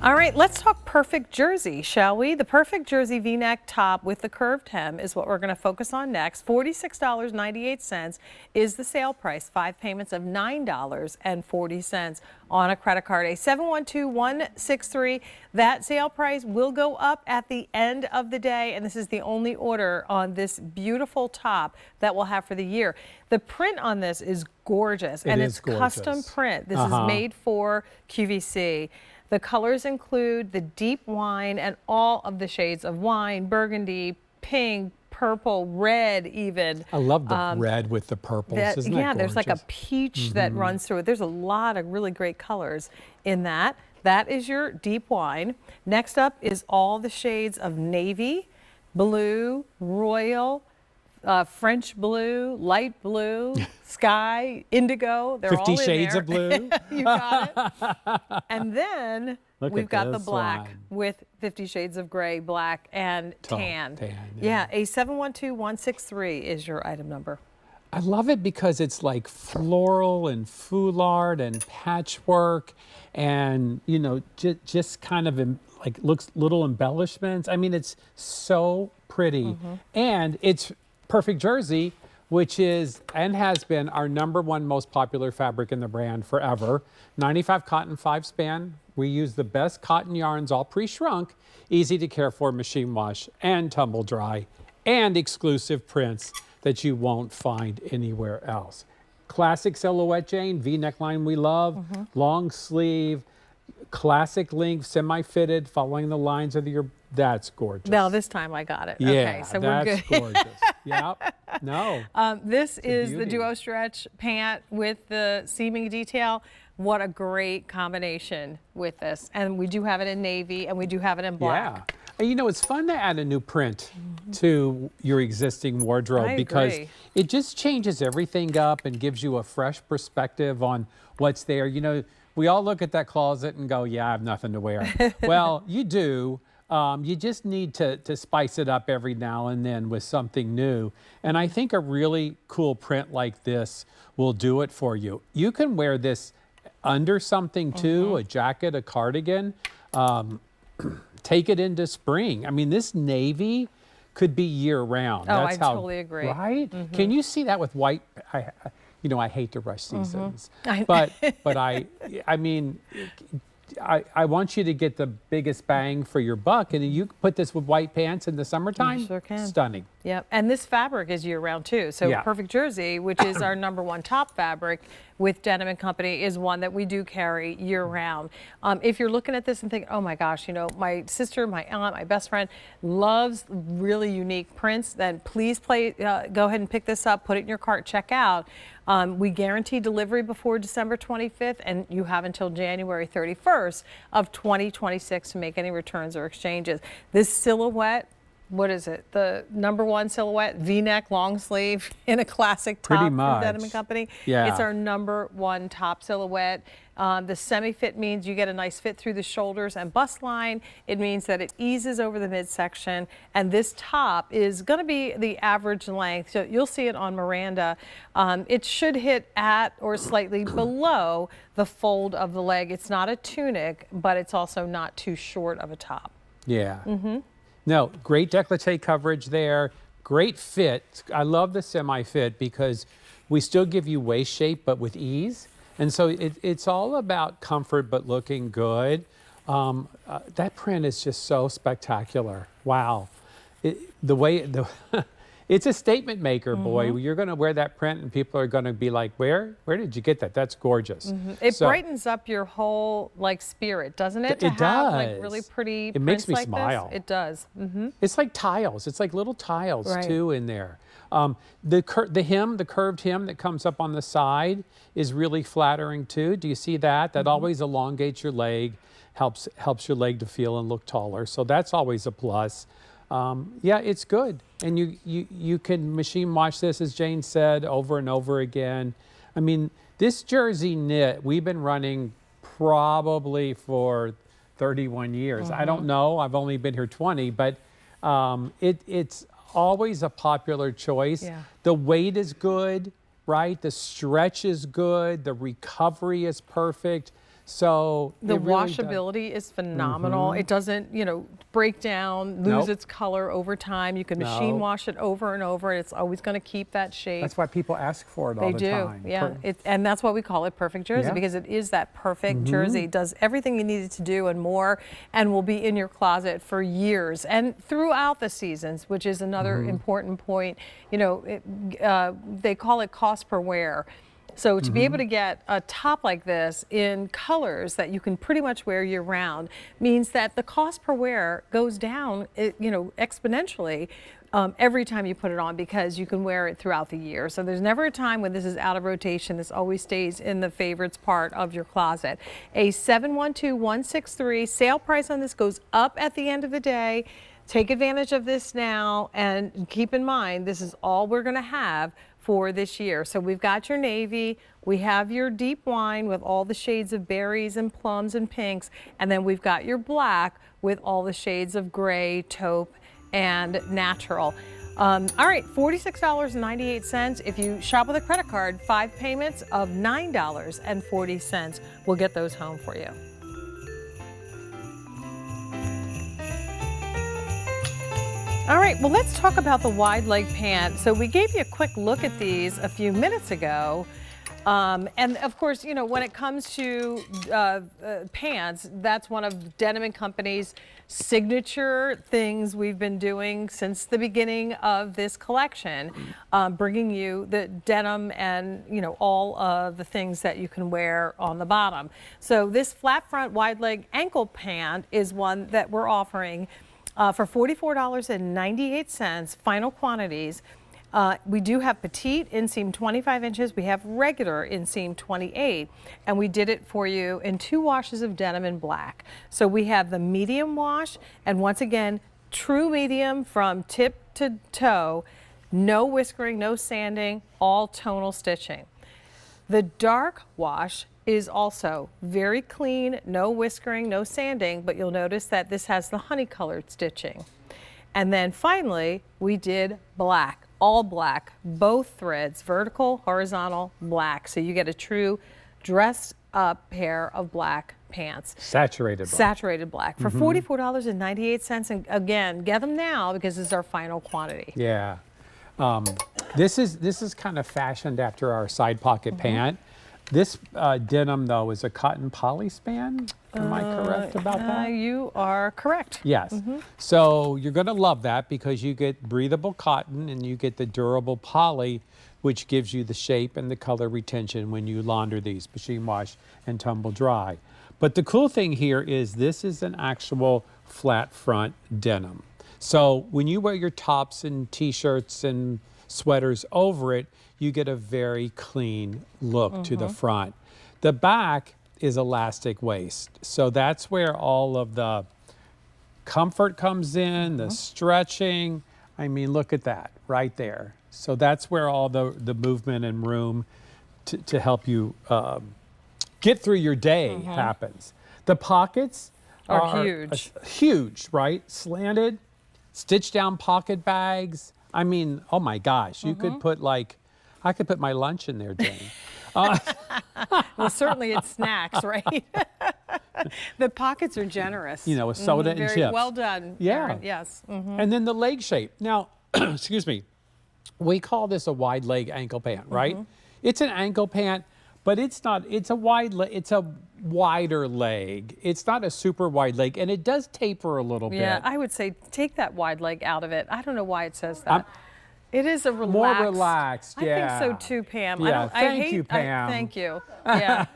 All right, let's talk perfect jersey, shall we? The perfect jersey V-neck top with the curved hem is what we're going to focus on next. $46.98 is the sale price. 5 payments of $9.40 on a credit card. A 712163. That sale price will go up at the end of the day, and this is the only order on this beautiful top that we'll have for the year. The print on this is gorgeous, and it's custom print. This is made for QVC. The colors include the deep wine and all of the shades of wine, burgundy, pink, purple, red even. I love the red with the purples. Isn't that yeah, there's like a gorgeous? peach that runs through it. There's a lot of really great colors in that. That is your deep wine. Next up is all the shades of navy, blue, royal, French blue, light blue, sky, indigo. They're 50 all in shades there. of blue. You got it. And then we've got the this black one. with 50 shades of gray, black, and tan. Yeah. A 712163 is your item number. I love it because it's like floral and foulard and patchwork, and you know, just kind of like looks little embellishments. I mean, it's so pretty, and it's perfect jersey, which is and has been our #1 most popular fabric in the brand forever. 95 cotton, 5 span. We use the best cotton yarns, all pre-shrunk, easy to care for, machine wash, and tumble dry, and exclusive prints that you won't find anywhere else. Classic silhouette, Jane, V-neckline we love, long sleeve, classic length, semi-fitted, following the lines of your. That's gorgeous. Well, this time I got it. Yeah, okay, so we're good. that's gorgeous. Yep. No. This is the beauty. duo stretch pant with the seaming detail. What a great combination with this. And we do have it in navy, and we do have it in black. Yeah. And you know, it's fun to add a new print to your existing wardrobe because it just changes everything up and gives you a fresh perspective on what's there. You know, we all look at that closet and go, yeah, I have nothing to wear. Well, you do. You just need to spice it up every now and then with something new. And I think a really cool print like this will do it for you. You can wear this under something too, a jacket, a cardigan. Take it into spring. I mean, this navy could be year round. Oh, I totally agree. Right? Can you see that with white? You know, I hate to rush seasons, but I mean, I want you to get the biggest bang for your buck, and you put this with white pants in the summertime. You sure can. Stunning. Yep, and this fabric is year-round too. So Yeah. Perfect Jersey, which is our #1 top fabric with Denim & Company, is one that we do carry year-round. If you're looking at this and think, oh my gosh, you know, my sister, my aunt, my best friend loves really unique prints, then please go ahead and pick this up, put it in your cart, check out. We guarantee delivery before December 25th, and you have until January 31st of 2026 to make any returns or exchanges. This silhouette, what is it? The #1 silhouette, V-neck, long sleeve in a classic top Pretty from much. Denim & Company. Yeah. It's our #1 top silhouette. The semi-fit means you get a nice fit through the shoulders and bust line. It means that it eases over the midsection. And this top is going to be the average length. So you'll see it on Miranda. It should hit at or slightly below the fold of the leg. It's not a tunic, but it's also not too short of a top. Yeah. No, great décolleté coverage there. Great fit. I love the semi-fit because we still give you waist shape, but with ease. And so it's all about comfort, but looking good. That print is just so spectacular. Wow. It's a statement maker, boy. You're going to wear that print and people are going to be like, where did you get that? That's gorgeous. It brightens up your whole like spirit, doesn't it? It does. Like really pretty It makes prints me like smile. This. It does. It's like tiles. It's like little tiles Right. too in there. The curved hem that comes up on the side is really flattering too. Do you see that? That always elongates your leg, helps your leg to feel and look taller. So that's always a plus. Yeah, it's good. And you can machine wash this, as Jane said, over and over again. I mean, this jersey knit, we've been running probably for 31 years. I don't know. I've only been here 20, but it's always a popular choice. Yeah. The weight is good, right? The stretch is good. The recovery is perfect. So The it really does- washability is phenomenal. It doesn't, you know, break down, lose Nope. its color over time. You can machine No. wash it over and over. It's always going to keep that shape. That's why people ask for it all They the do, time. yeah. And that's why we call it Perfect Jersey, Yeah. because it is that perfect jersey. It does everything you need it to do and more, and will be in your closet for years and throughout the seasons, which is another important point. You know, they call it cost per wear. So to be able to get a top like this in colors that you can pretty much wear year round means that the cost per wear goes down, you know, exponentially every time you put it on, because you can wear it throughout the year. So there's never a time when this is out of rotation. This always stays in the favorites part of your closet. A 712163 sale price on this goes up at the end of the day. Take advantage of this now, and keep in mind, this is all we're going to have for this year. So we've got your navy, we have your deep wine with all the shades of berries and plums and pinks, and then we've got your black with all the shades of gray, taupe, and natural. All right, $46.98. If you shop with a credit card, 5 payments of $9.40 will get those home for you. All right, well, let's talk about the wide leg pant. So we gave you a quick look at these a few minutes ago. And of course, you know, when it comes to pants, that's one of Denim & Company's signature things we've been doing since the beginning of this collection, bringing you the denim and, you know, all of the things that you can wear on the bottom. So this flat front wide leg ankle pant is one that we're offering for $44.98, final quantities. We do have petite inseam 25 inches. We have regular inseam 28, and we did it for you in 2 washes of denim in black. So we have the medium wash, and once again, true medium from tip to toe, no whiskering, no sanding, all tonal stitching. The dark wash is also very clean, no whiskering, no sanding, but you'll notice that this has the honey colored stitching. And then finally, we did black, all black, both threads, vertical, horizontal, black. So you get a true dressed up pair of black pants. Saturated black. Saturated black for $44.98. And again, get them now because this is our final quantity. Yeah. This is kind of fashioned after our side pocket pant. This denim, though, is a cotton polyspan. Am I correct about that? You are correct. Yes. So you're going to love that because you get breathable cotton and you get the durable poly, which gives you the shape and the color retention when you launder these, machine wash and tumble dry. But the cool thing here is this is an actual flat front denim. So when you wear your tops and t-shirts and sweaters over it, you get a very clean look to the front. The back is elastic waist. So that's where all of the comfort comes in, the stretching. I mean, look at that right there. So that's where all the movement and room to help you get through your day happens. The pockets are huge. Huge, right? Slanted, stitched down pocket bags. I mean, oh my gosh, you could put I could put my lunch in there, Jane. Well, certainly it's snacks, right? The pockets are generous. You know, with soda and Very chips. well done, Yeah. Erin. Yes. And then the leg shape. Now, excuse me, we call this a wide leg ankle pant, right? It's an ankle pant, but it's not, it's a wider leg. It's not a super wide leg, and it does taper a little bit. Yeah, I would say take that wide leg out of it. I don't know why it says that. It is a relaxed. More relaxed, I yeah. think so too, Pam. Yeah, thank you, Pam. Thank you. Yeah.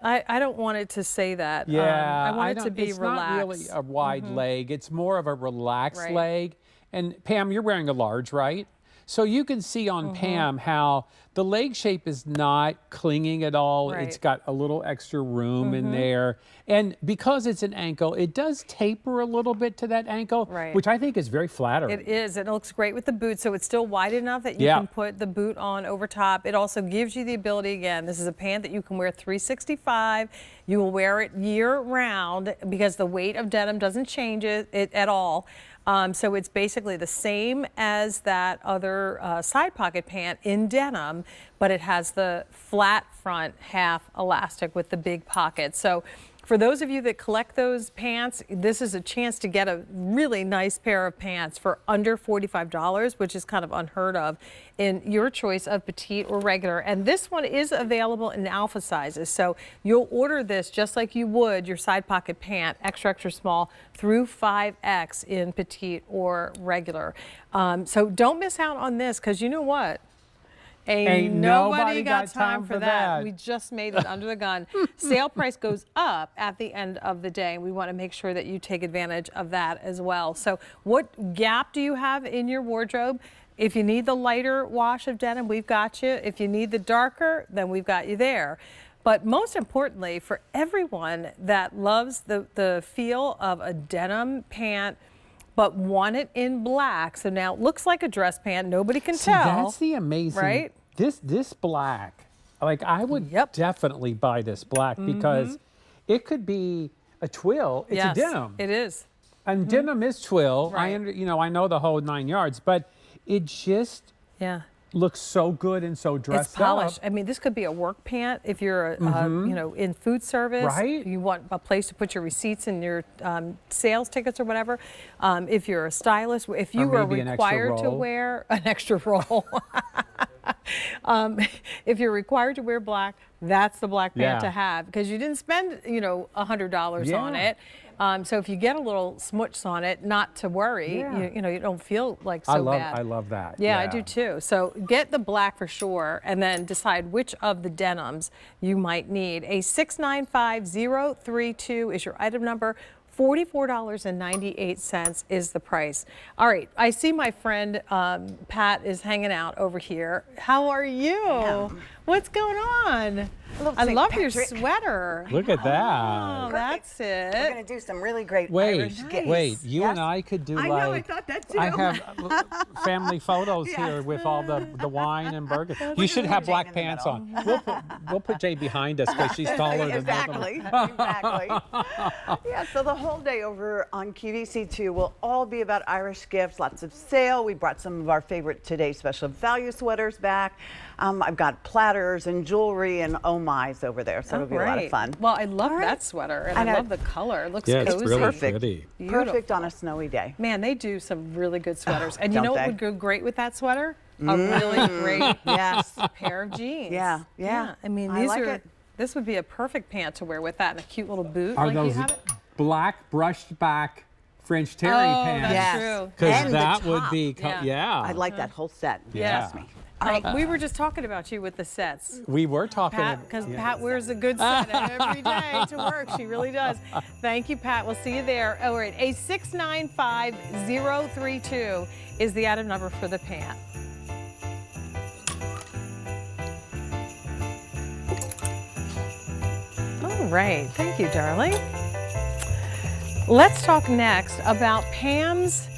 I don't want it to say that. Yeah, I want it to be it's relaxed. not really a wide leg. It's more of a relaxed leg. And Pam, you're wearing a large, right? So you can see on Pam how the leg shape is not clinging at all. Right. It's got a little extra room in there. And because it's an ankle, it does taper a little bit to that ankle, which I think is very flattering. It is. It looks great with the boot, so it's still wide enough that you can put the boot on over top. It also gives you the ability, again, this is a pant that you can wear 365. You will wear it year round because the weight of denim doesn't change it at all. So it's basically the same as that other side pocket pant in denim, but it has the flat front half elastic with the big pocket. So for those of you that collect those pants, this is a chance to get a really nice pair of pants for under $45, which is kind of unheard of, in your choice of petite or regular. And this one is available in alpha sizes. So you'll order this just like you would your side pocket pant, extra, extra small, through 5X in petite or regular. So don't miss out on this, because you know what? Ain't nobody got time for that. We just made it under the gun. Sale price goes up at the end of the day, and we want to make sure that you take advantage of that as well. So what gap do you have in your wardrobe? If you need the lighter wash of denim, we've got you. If you need the darker, then we've got you there. But most importantly, for everyone that loves the feel of a denim pant, but want it in black. So now it looks like a dress pant. Nobody can tell. That's the amazing. Right? This black, like I would definitely buy this black because it could be a twill. It's a denim. It is. And denim is twill. Right. I know the whole 9 yards, but it just looks so good and so dressed It's polished. up. I mean, this could be a work pant if you're, in food service. Right. You want a place to put your receipts and your sales tickets or whatever. If you're a stylist, if you are required to wear an extra roll. If you're required to wear black, that's the black pant to have, because you didn't spend, $100 on it. So if you get a little smuts on it, not to worry. You don't feel like so bad. I love that. Yeah, I do too. So get the black for sure, and then decide which of the denims you might need. A 695032 is your item number. $44.98 is the price. All right, I see my friend Pat is hanging out over here. How are you? Yeah. What's going on? I love your sweater. Look at that. Oh, that's it. We're going to do some really great Irish gifts. Wait, you and I could do I know, I thought that too. I have family photos here with all the wine and burgers. You should have black pants on. We'll put Jay behind us because she's taller than both of us. Exactly. Yeah, so the whole day over on QVC2 will all be about Irish gifts, lots of sale. We brought some of our favorite Today Special Value sweaters back. I've got platters and jewelry and oh my's over there, so it'll be a lot of fun. Well, I love that sweater, and I love the color. It looks cozy. It's really Perfect. pretty. Perfect on a snowy day. Man, they do some really good sweaters. And you know what would go great with that sweater? a really great Yes. pair of jeans. Yeah. I mean, I these like are. it. This would be a perfect pant to wear with that and a cute little boot. Are like those you have it. black brushed back French terry Oh, pants? that's Yes. true. Because And the that would top. be, Yeah. I like that whole set. Yeah. Trust me. We were just talking about you with the sets. We were talking. Pat, because Pat wears a good set every day to work. She really does. Thank you, Pat. We'll see you there. All right, a 695032 is the item number for the pant. All right, thank you, darling. Let's talk next about Pam's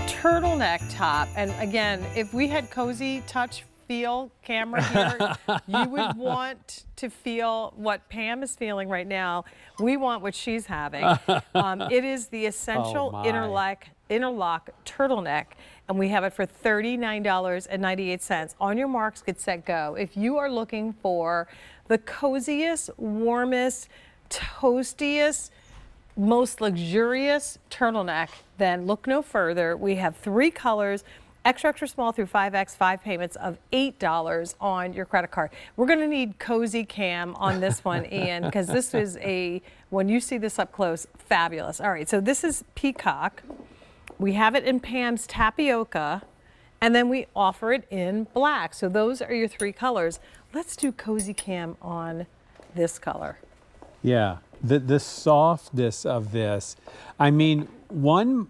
turtleneck top. And again, if we had cozy touch feel camera here, you would want to feel what Pam is feeling right now. We want what she's having. It is the essential my. interlock turtleneck, and we have it for $39.98. On your marks, get set, go. If you are looking for the coziest, warmest, toastiest, most luxurious turtleneck, then look no further. We have 3 colors, extra small through 5X, 5 payments of $8 on your credit card. We're going to need cozy cam on this one, Ian, because this is when you see this up close, fabulous. All right, so this is peacock. We have it in Pam's tapioca, and then we offer it in black. So those are your 3 colors. Let's do cozy cam on this color. Yeah, the softness of this. I mean, when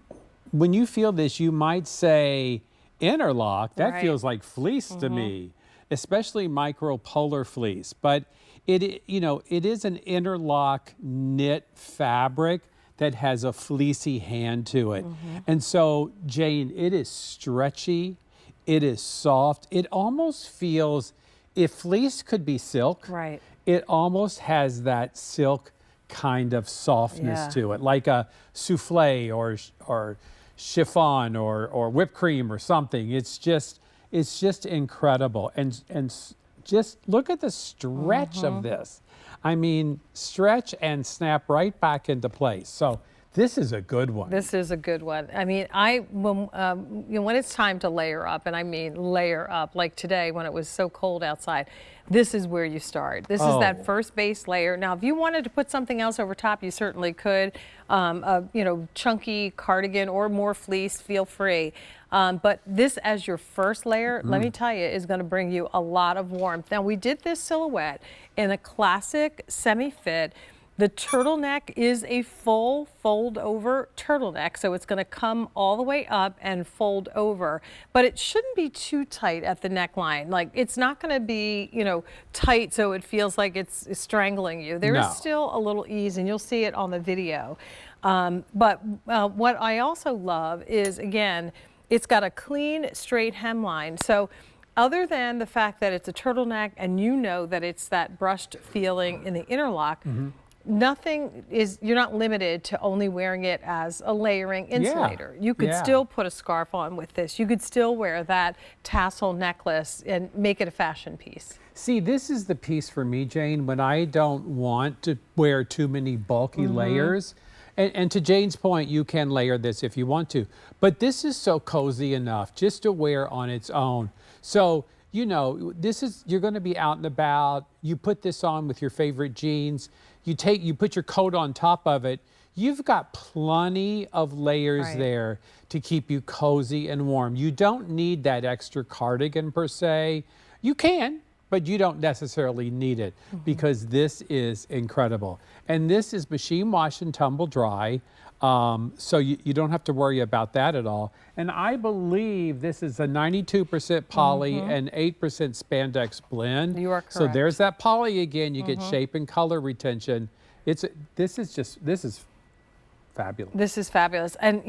you feel this, you might say interlock. That Right. feels like fleece to me, especially micro polar fleece. But it is an interlock knit fabric that has a fleecy hand to it. And so, Jane, it is stretchy. It is soft. It almost feels, if fleece could be silk, Right. it almost has that silk kind of softness Yeah. to it, like a souffle or chiffon or whipped cream or something. It's just incredible. And just look at the stretch of this. I mean, stretch and snap right back into place. So this is a good one. This is a good one. I mean, when it's time to layer up, and I mean layer up, like today when it was so cold outside, this is where you start. This is that first base layer. Now, if you wanted to put something else over top, you certainly could. Chunky cardigan or more fleece, feel free. But this as your first layer, let me tell you, is going to bring you a lot of warmth. Now, we did this silhouette in a classic semi-fit. The turtleneck is a full fold over turtleneck, so it's going to come all the way up and fold over, but it shouldn't be too tight at the neckline. Like, it's not going to be, tight so it feels like it's strangling you. There is still a little ease, and you'll see it on the video. But what I also love is, again, it's got a clean, straight hemline. So other than the fact that it's a turtleneck and you know that it's that brushed feeling in the interlock, you're not limited to only wearing it as a layering insulator. You could still put a scarf on with this. You could still wear that tassel necklace and make it a fashion piece. See, this is the piece for me, Jane, when I don't want to wear too many bulky layers. And to Jane's point, you can layer this if you want to. But this is so cozy enough just to wear on its own. So, you're going to be out and about. You put this on with your favorite jeans. You put your coat on top of it. You've got plenty of layers there to keep you cozy and warm. You don't need that extra cardigan per se. You can, but you don't necessarily need it because this is incredible. And this is machine wash and tumble dry. So you don't have to worry about that at all. And I believe this is a 92% poly and 8% spandex blend. You are correct. So there's that poly again. You get shape and color retention. This is fabulous. This is fabulous. And,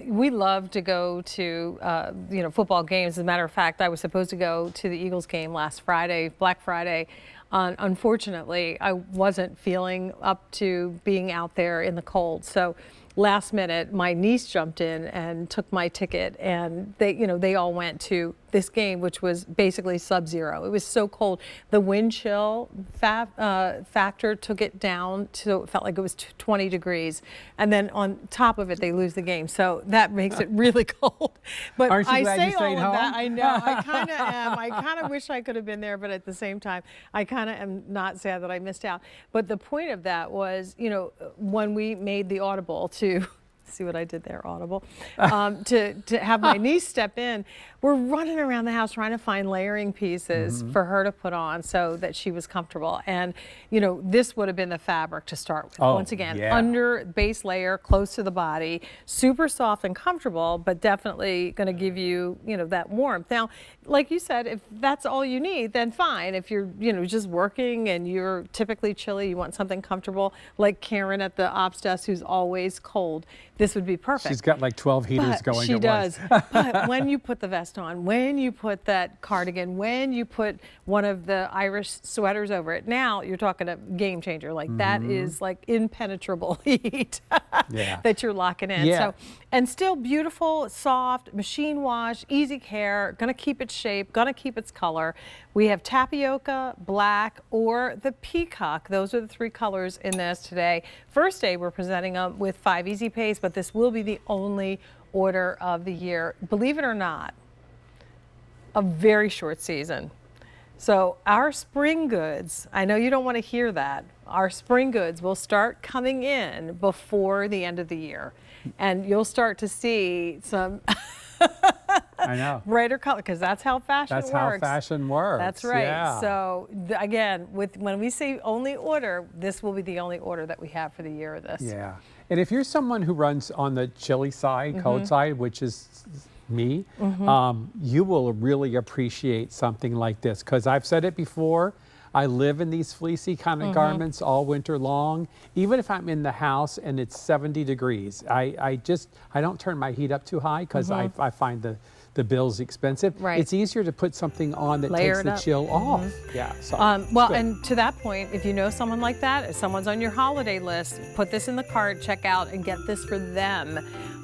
we love to go to, football games. As a matter of fact, I was supposed to go to the Eagles game last Friday, Black Friday. Unfortunately, I wasn't feeling up to being out there in the cold. So last minute, my niece jumped in and took my ticket, and they all went to this game, which was basically sub-zero. It was so cold. The wind chill factor took it down to, it felt like it was 20 degrees. And then on top of it, they lose the game. So that makes it really cold. But Aren't you I glad say you all stayed of home? that. I know, I kind of am. I kind of wish I could have been there, but at the same time, I kind of am not sad that I missed out. But the point of that was, you know, when we made the audible to, see what I did there, audible, to have my niece step in, we're running around the house trying to find layering pieces for her to put on so that she was comfortable. And, you know, this would have been the fabric to start with. Oh, Once again, yeah. under base layer, close to the body, super soft and comfortable, but definitely going to give you, you know, that warmth. Now, like you said, if that's all you need, then fine. If you're, you know, just working and you're typically chilly, you want something comfortable, like Karen at the ops desk who's always cold, this would be perfect. She's got like 12 heaters But going she at does. once. But when you put the vest on, when you put that cardigan, when you put one of the Irish sweaters over it, now you're talking a game changer. Like that is like impenetrable heat that you're locking in. Yeah. So, and still beautiful, soft, machine wash, easy care, gonna keep its shape, gonna keep its color. We have tapioca, black, or the peacock. Those are the three colors in this today. First day we're presenting them with 5 easy pays, but this will be the only order of the year. Believe it or not, a very short season. So our spring goods, I know you don't want to hear that, our spring goods will start coming in before the end of the year. And you'll start to see some I know. brighter color, because that's how fashion works. That's how fashion works. That's right. Yeah. So again, when we say only order, this will be the only order that we have for the year of this. Yeah. And if you're someone who runs on the chilly side, cold side, which is me, you will really appreciate something like this. Because I've said it before, I live in these fleecy kind of garments all winter long. Even if I'm in the house and it's 70 degrees, I don't turn my heat up too high because I find the bill's expensive. Right. It's easier to put something on that Layer takes it the up. chill off. Yeah. So Well, good. and to that point, if you know someone like that, if someone's on your holiday list, put this in the cart, check out, and get this for them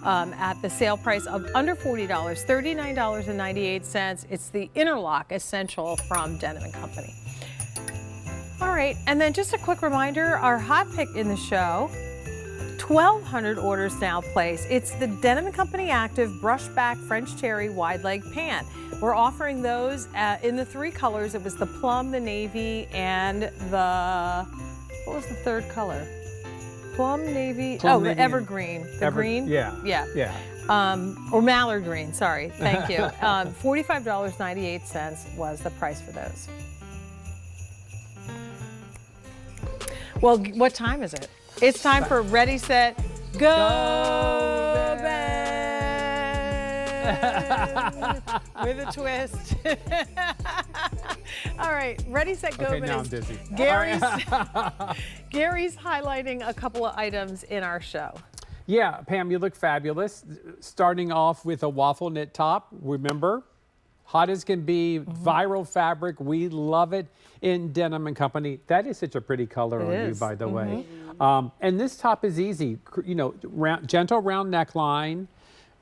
at the sale price of under $40, $39.98. It's the Interlock Essential from Denim & Company. All right, and then just a quick reminder, our hot pick in the show, 1,200 orders now placed. It's the Denim & Company Active Brushback French Terry Wide Leg Pant. We're offering those in the 3 colors. It was the plum, the navy, and the, what was the third color? Plum, navy, Plum, the navy, evergreen, the green? Yeah. Yeah. Yeah. Or mallard green, sorry, thank you. $45.98 was the price for those. Well, what time is it? It's time for Ready, Set, Go, babe! With a twist. All right, Ready, Set, Go, Okay, babe. now I'm dizzy. Gary's highlighting a couple of items in our show. Yeah, Pam, you look fabulous. Starting off with a waffle knit top, remember? Hot as can be, viral fabric. We love it in Denim & Company. That is such a pretty color on you, by the way. And this top is easy. You know, gentle round neckline,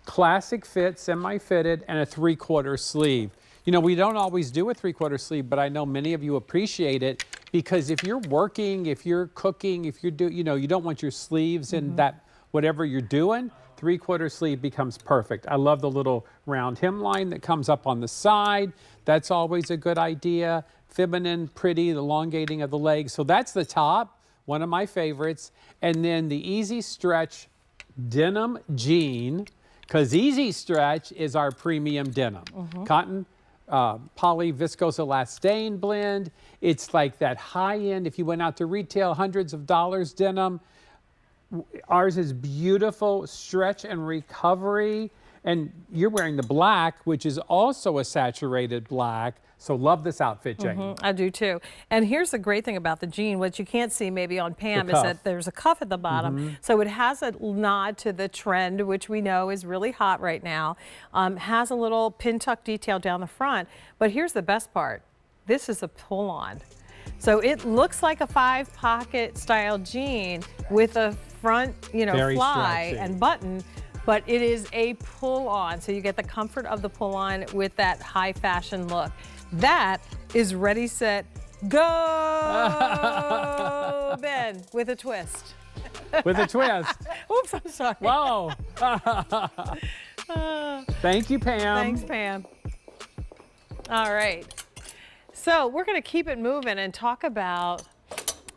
classic fit, semi-fitted, and a 3/4 sleeve. You know, we don't always do a 3/4 sleeve, but I know many of you appreciate it because if you're working, if you're cooking, if you're you know, you don't want your sleeves in that whatever you're doing. 3/4 sleeve becomes perfect. I love the little round hemline that comes up on the side. That's always a good idea. Feminine, pretty, the elongating of the legs. So that's the top, one of my favorites. And then the Easy Stretch denim jean, because Easy Stretch is our premium denim. Cotton, poly, viscose, elastane blend. It's like that high end, if you went out to retail, hundreds of dollars denim. Ours is beautiful stretch and recovery, and you're wearing the black, which is also a saturated black. So love this outfit, Jane. I do too. And here's the great thing about the jean, what you can't see maybe on Pam is that there's a cuff at the bottom. So it has a nod to the trend, which we know is really hot right now. Has a little pin tuck detail down the front. But here's the best part. This is a pull on. So it looks like a 5-pocket style jean with a front, you know, Very fly stretchy. and button. but it is a pull-on, so you get the comfort of the pull-on with that high fashion look. That is ready, set, go, Ben, with a twist. With a twist. Oops, I'm sorry. Whoa. Thank you, Pam. Thanks, Pam. All right. So we're going to keep it moving and talk about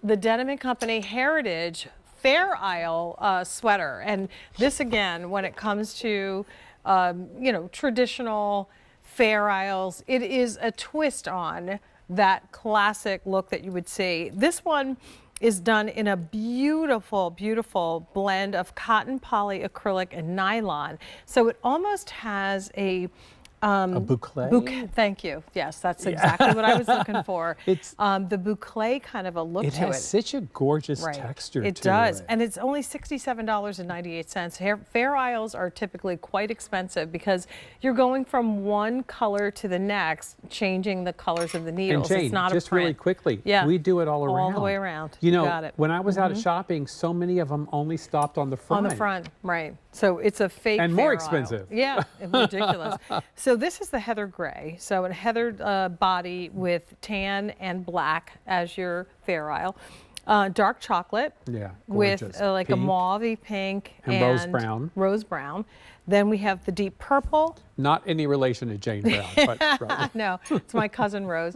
the Denim & Company Heritage Fair Isle sweater. And this, again, when it comes to, you know, traditional Fair Isles, it is a twist on that classic look that you would see. This one is done in a beautiful, beautiful blend of cotton, poly, acrylic, and nylon. So it almost has a boucle? Thank you. Yes, that's exactly what I was looking for. It's the boucle kind of a look to it. It has such a gorgeous Right. texture It to does, it. and it's only $67.98. Fair Isles are typically quite expensive because you're going from one color to the next, changing the colors of the needles. And Jane, it's not just a print. really quickly, Yeah. we do it all around. All the way around. You know, Got it. when I was out shopping, so many of them only stopped on the front. On the front, right. So it's a fake And more Fair expensive. Isle. Yeah, ridiculous. So this is the heather gray. So a heathered body with tan and black as your Fair Isle. Dark chocolate. Yeah, with gorgeous. like a Pink. mauve pink And rose brown. Rose brown. Then we have the deep purple. Not any relation to Jane Brown, but right. No, it's my cousin Rose.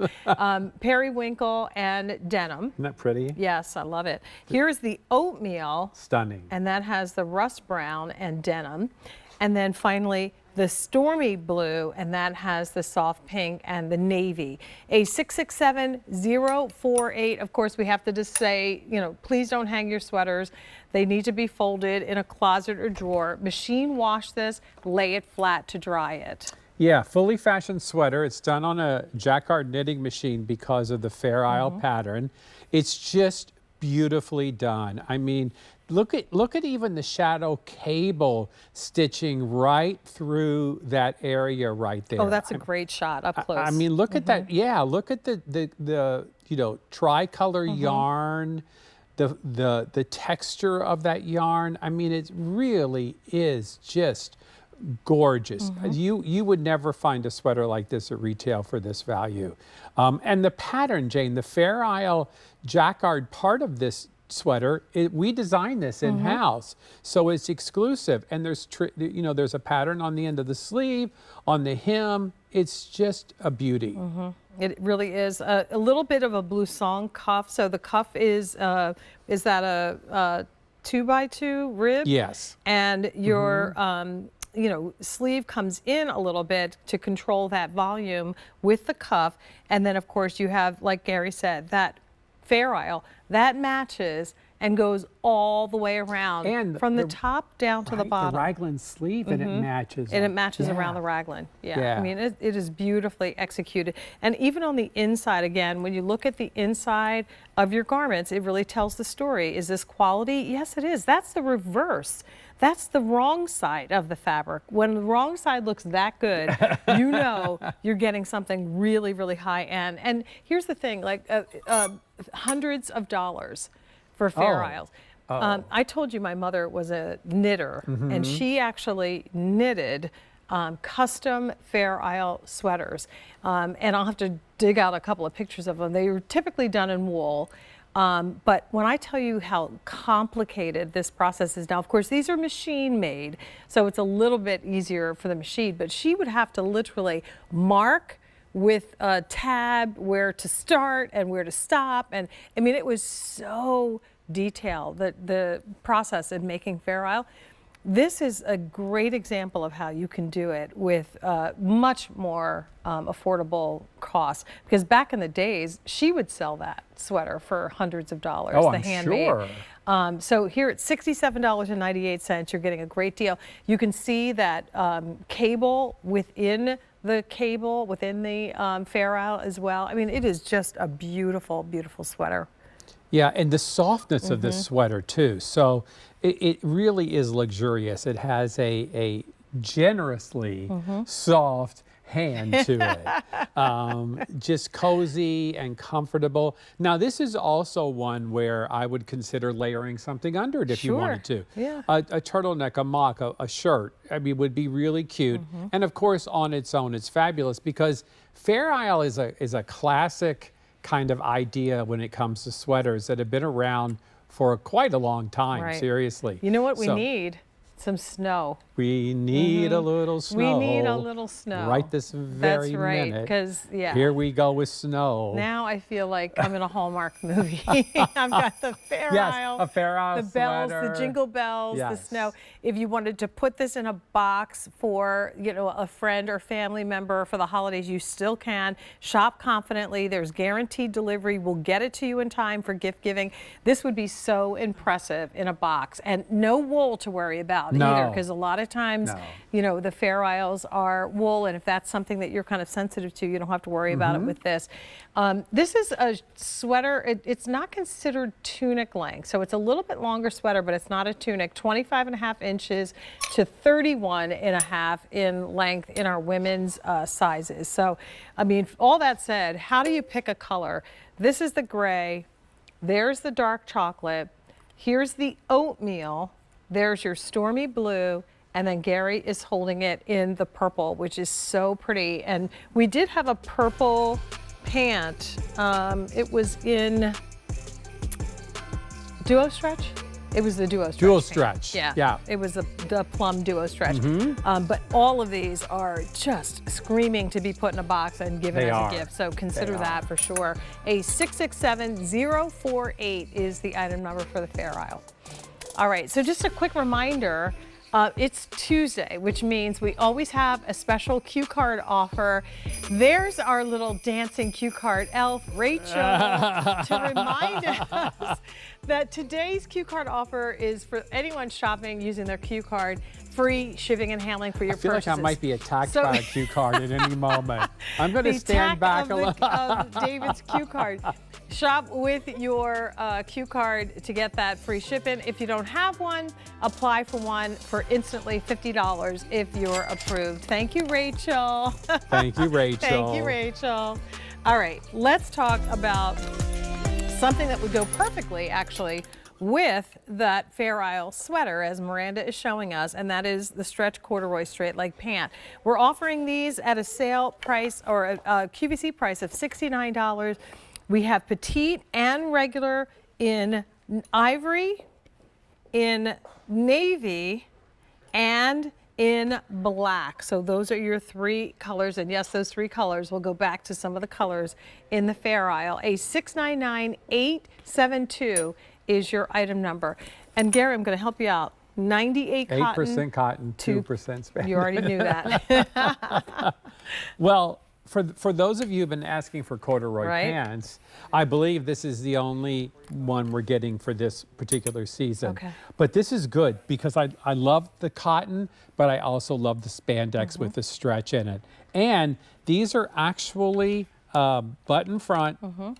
Periwinkle and denim. Isn't that pretty? Yes, I love it. Here's the oatmeal. Stunning. And that has the rust brown and denim. And then finally, the stormy blue, and that has the soft pink and the navy. A 667048. Of course, we have to just say, you know, please don't hang your sweaters. They need to be folded in a closet or drawer. Machine wash this, lay it flat to dry it. Yeah, fully fashioned sweater. It's done on a Jacquard knitting machine because of the Fair Isle pattern. It's just beautifully done. I mean, look at even the shadow cable stitching right through that area right there. Oh, that's a great shot up close. I mean, look at that. Yeah, look at the you know, tricolor yarn, the texture of that yarn. I mean, it really is just gorgeous. You would never find a sweater like this at retail for this value. And the pattern, Jane, the Fair Isle Jacquard part of this sweater, we designed this in-house, so it's exclusive. And there's you know, there's a pattern on the end of the sleeve, on the hem. It's just a beauty. It really is a little bit of a blouson cuff. So the cuff is that a 2x2 rib? Yes. And your you know, sleeve comes in a little bit to control that volume with the cuff. And then of course you have, like Gary said, that Fair Isle that matches and goes all the way around, and from the top down to the bottom. The raglan sleeve, and it matches. And it matches around the raglan. Yeah. I mean, it is beautifully executed. And even on the inside, again, when you look at the inside of your garments, it really tells the story. Is this quality? Yes, it is. That's the reverse. That's the wrong side of the fabric. When the wrong side looks that good, you know you're getting something really, really high end. And here's the thing, like hundreds of dollars for Fair Isles. I told you my mother was a knitter, and she actually knitted custom Fair Isle sweaters. And I'll have to dig out a couple of pictures of them. They were typically done in wool. But when I tell you how complicated this process is now, of course, these are machine made, so it's a little bit easier for the machine, but she would have to literally mark with a tab where to start and where to stop. And I mean, it was so detailed, the process in making Fair Isle. This is a great example of how you can do it with much more affordable costs. Because back in the days, she would sell that sweater for hundreds of dollars. Oh, the I'm handmade. sure. So here at $67.98, you're getting a great deal. You can see that cable within the cable, within the Fair Isle as well. I mean, it is just a beautiful, beautiful sweater. Yeah, and the softness of this sweater too. So it really is luxurious. It has a generously soft hand to it. Just cozy and comfortable. Now, this is also one where I would consider layering something under it if you wanted to. Yeah. A turtleneck, a mock, a shirt, I mean, would be really cute. And of course, on its own, it's fabulous because Fair Isle is a classic kind of idea when it comes to sweaters that have been around for quite a long time, Right. seriously. You know what we So, need? Some snow. We need a little snow. We need a little snow. Right this very That's right, minute. because, yeah. Here we go with snow. Now I feel like I'm in a Hallmark movie. I've got the Fair Yes, Isle, a Fair Isle the bells, sweater. the jingle bells, the Yes. snow. If you wanted to put this in a box for, you know, a friend or family member for the holidays, you still can. Shop confidently. There's guaranteed delivery. We'll get it to you in time for gift giving. This would be so impressive in a box, and no wool to worry about either, because a lot of times, No. you know, the Fair Isles are wool, and if that's something that you're kind of sensitive to, you don't have to worry about it with this. This is a sweater. It's not considered tunic length, so it's a little bit longer sweater, but it's not a tunic. 25.5 inches to 31.5 in length in our women's sizes. So, I mean, all that said, how do you pick a color? This is the gray. There's the dark chocolate. Here's the oatmeal. There's your stormy blue, and then Gary is holding it in the purple, which is so pretty. And we did have a purple pant. It was in duo stretch. It was the duo stretch. Duo pant. stretch. Yeah. Yeah. It was the plum duo stretch. But all of these are just screaming to be put in a box and given They as are. a gift. So consider They that are. for sure. A 667048 is the item number for the Fair Isle. All right, so just a quick reminder, it's Tuesday, which means we always have a special Q card offer. There's our little dancing Q card elf, Rachel, to remind us that today's Q card offer is for anyone shopping using their Q card, free shipping and handling for your I feel purchases. like I might be attacked So- by a cue card at any moment. I'm going to The stand tack back a of little. of David's Q card. Shop with your Q card to get that free shipping. If you don't have one, apply for one for instantly $50 if you're approved. Thank you, Rachel. Thank you, Rachel. Thank you, Rachel. All right, let's talk about something that would go perfectly, actually, with that Fair Isle sweater, as Miranda is showing us, and that is the stretch corduroy straight leg pant. We're offering these at a sale price, or a QVC price of $69. We have petite and regular in ivory, in navy, and in black. So those are your three colors. And yes, those three colors will go back to some of the colors in the Fair Isle. A 699872 is your item number. And Gary, I'm going to help you out. 98 cotton. 8% cotton, 2% spandex. You already knew that. Well, for those of you who've been asking for corduroy Right. pants, I believe this is the only one we're getting for this particular season. Okay. But this is good because I love the cotton, but I also love the spandex with the stretch in it. And these are actually button front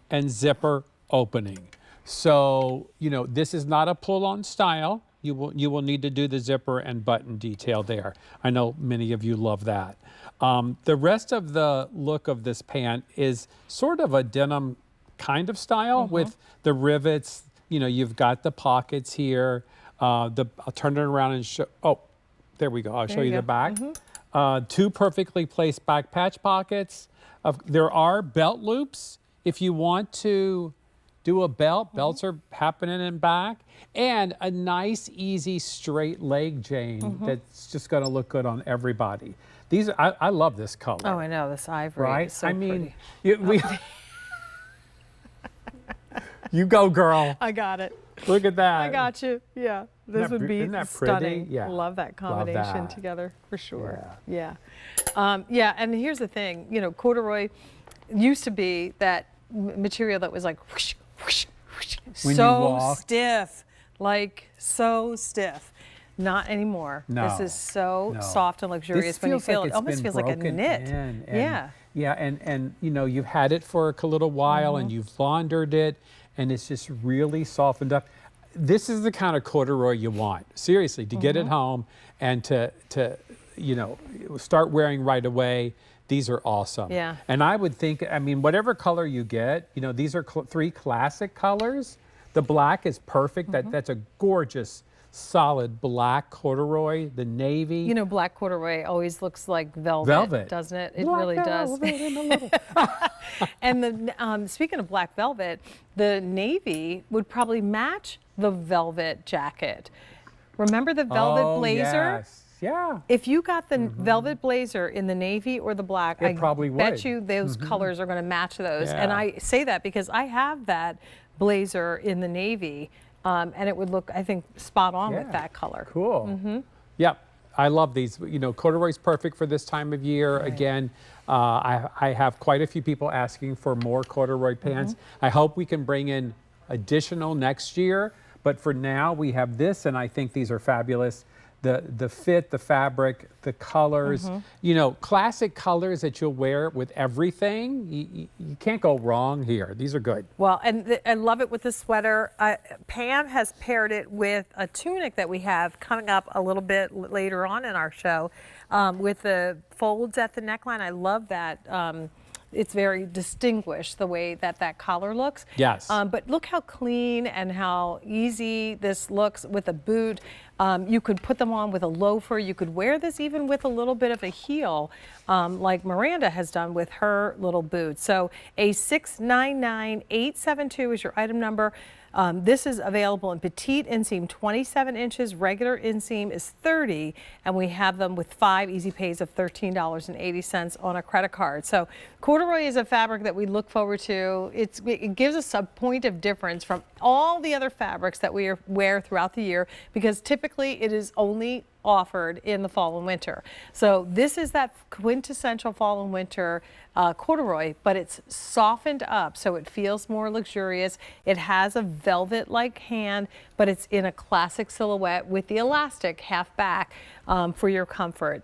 and zipper opening. So, you know, this is not a pull-on style. You will need to do the zipper and button detail there. I know many of you love that. The rest of the look of this pant is sort of a denim kind of style with the rivets. You know, you've got the pockets here. I'll turn it around and show. Oh, there we go. I'll show you you the go. back. Two perfectly placed back patch pockets. There are belt loops if you want to do a belt. Belts are happening in back. And a nice, easy, straight leg chain that's just going to look good on everybody. These I love this color. Oh, I know, this ivory Right? is so I mean, pretty. you go, girl. I got it. Look at that. I got you. Yeah, this would be isn't that pretty? stunning. Yeah. Love that combination that. together for sure. Yeah. Yeah, and here's the thing. You know, corduroy used to be that material that was like whoosh, whoosh, whoosh, When you so walked. stiff, like so stiff. Not anymore. No, This is so no. soft and luxurious This when you feels feel like it. it's Almost been feels like a broken knit. in, and- Yeah. Yeah, and you know, you've had it for a little while and you've laundered it and it's just really softened up. This is the kind of corduroy you want, seriously, to get it home and to you know, start wearing right away. these are awesome. Yeah. And I would think, I mean, whatever color you get, you know, these are three classic colors. The black is perfect. That's a gorgeous, solid black corduroy. The navy. You know, black corduroy always looks like velvet, doesn't it? It Black really does. velvet in a little- And the speaking of black velvet, the navy would probably match the velvet jacket. Remember the velvet blazer? Yes. Yeah. If you got the velvet blazer in the navy or the black, I probably bet would. you those colors are going to match those. And Yeah. I say that because I have that blazer in the navy, and it would look, I think, spot on with Yeah. that color. Cool. Yep. I love these. You know, corduroy's perfect for this time of year. Again, I have quite a few people asking for more corduroy pants. I hope we can bring in additional next year. But for now, we have this, and I think these are fabulous. The fit, the fabric, the colors, you know, classic colors that you'll wear with everything. You can't go wrong here. These are good. Well, and I love it with the sweater. Pam has paired it with a tunic that we have coming up a little bit later on in our show with the folds at the neckline. I love that. It's very distinguished the way that that collar looks. Yes. But look how clean and how easy this looks with a boot. You could put them on with a loafer. You could wear this even with a little bit of a heel, like Miranda has done with her little boot. So a 699872 is your item number. This is available in petite inseam 27 inches, regular inseam is 30, and we have them with 5 easy pays of $13.80 on a credit card. So corduroy is a fabric that we look forward to. It gives us a point of difference from all the other fabrics that we wear throughout the year, because typically it is only offered in the fall and winter. So this is that quintessential fall and winter corduroy, but it's softened up so it feels more luxurious. It has a velvet-like hand, but it's in a classic silhouette with the elastic half back for your comfort.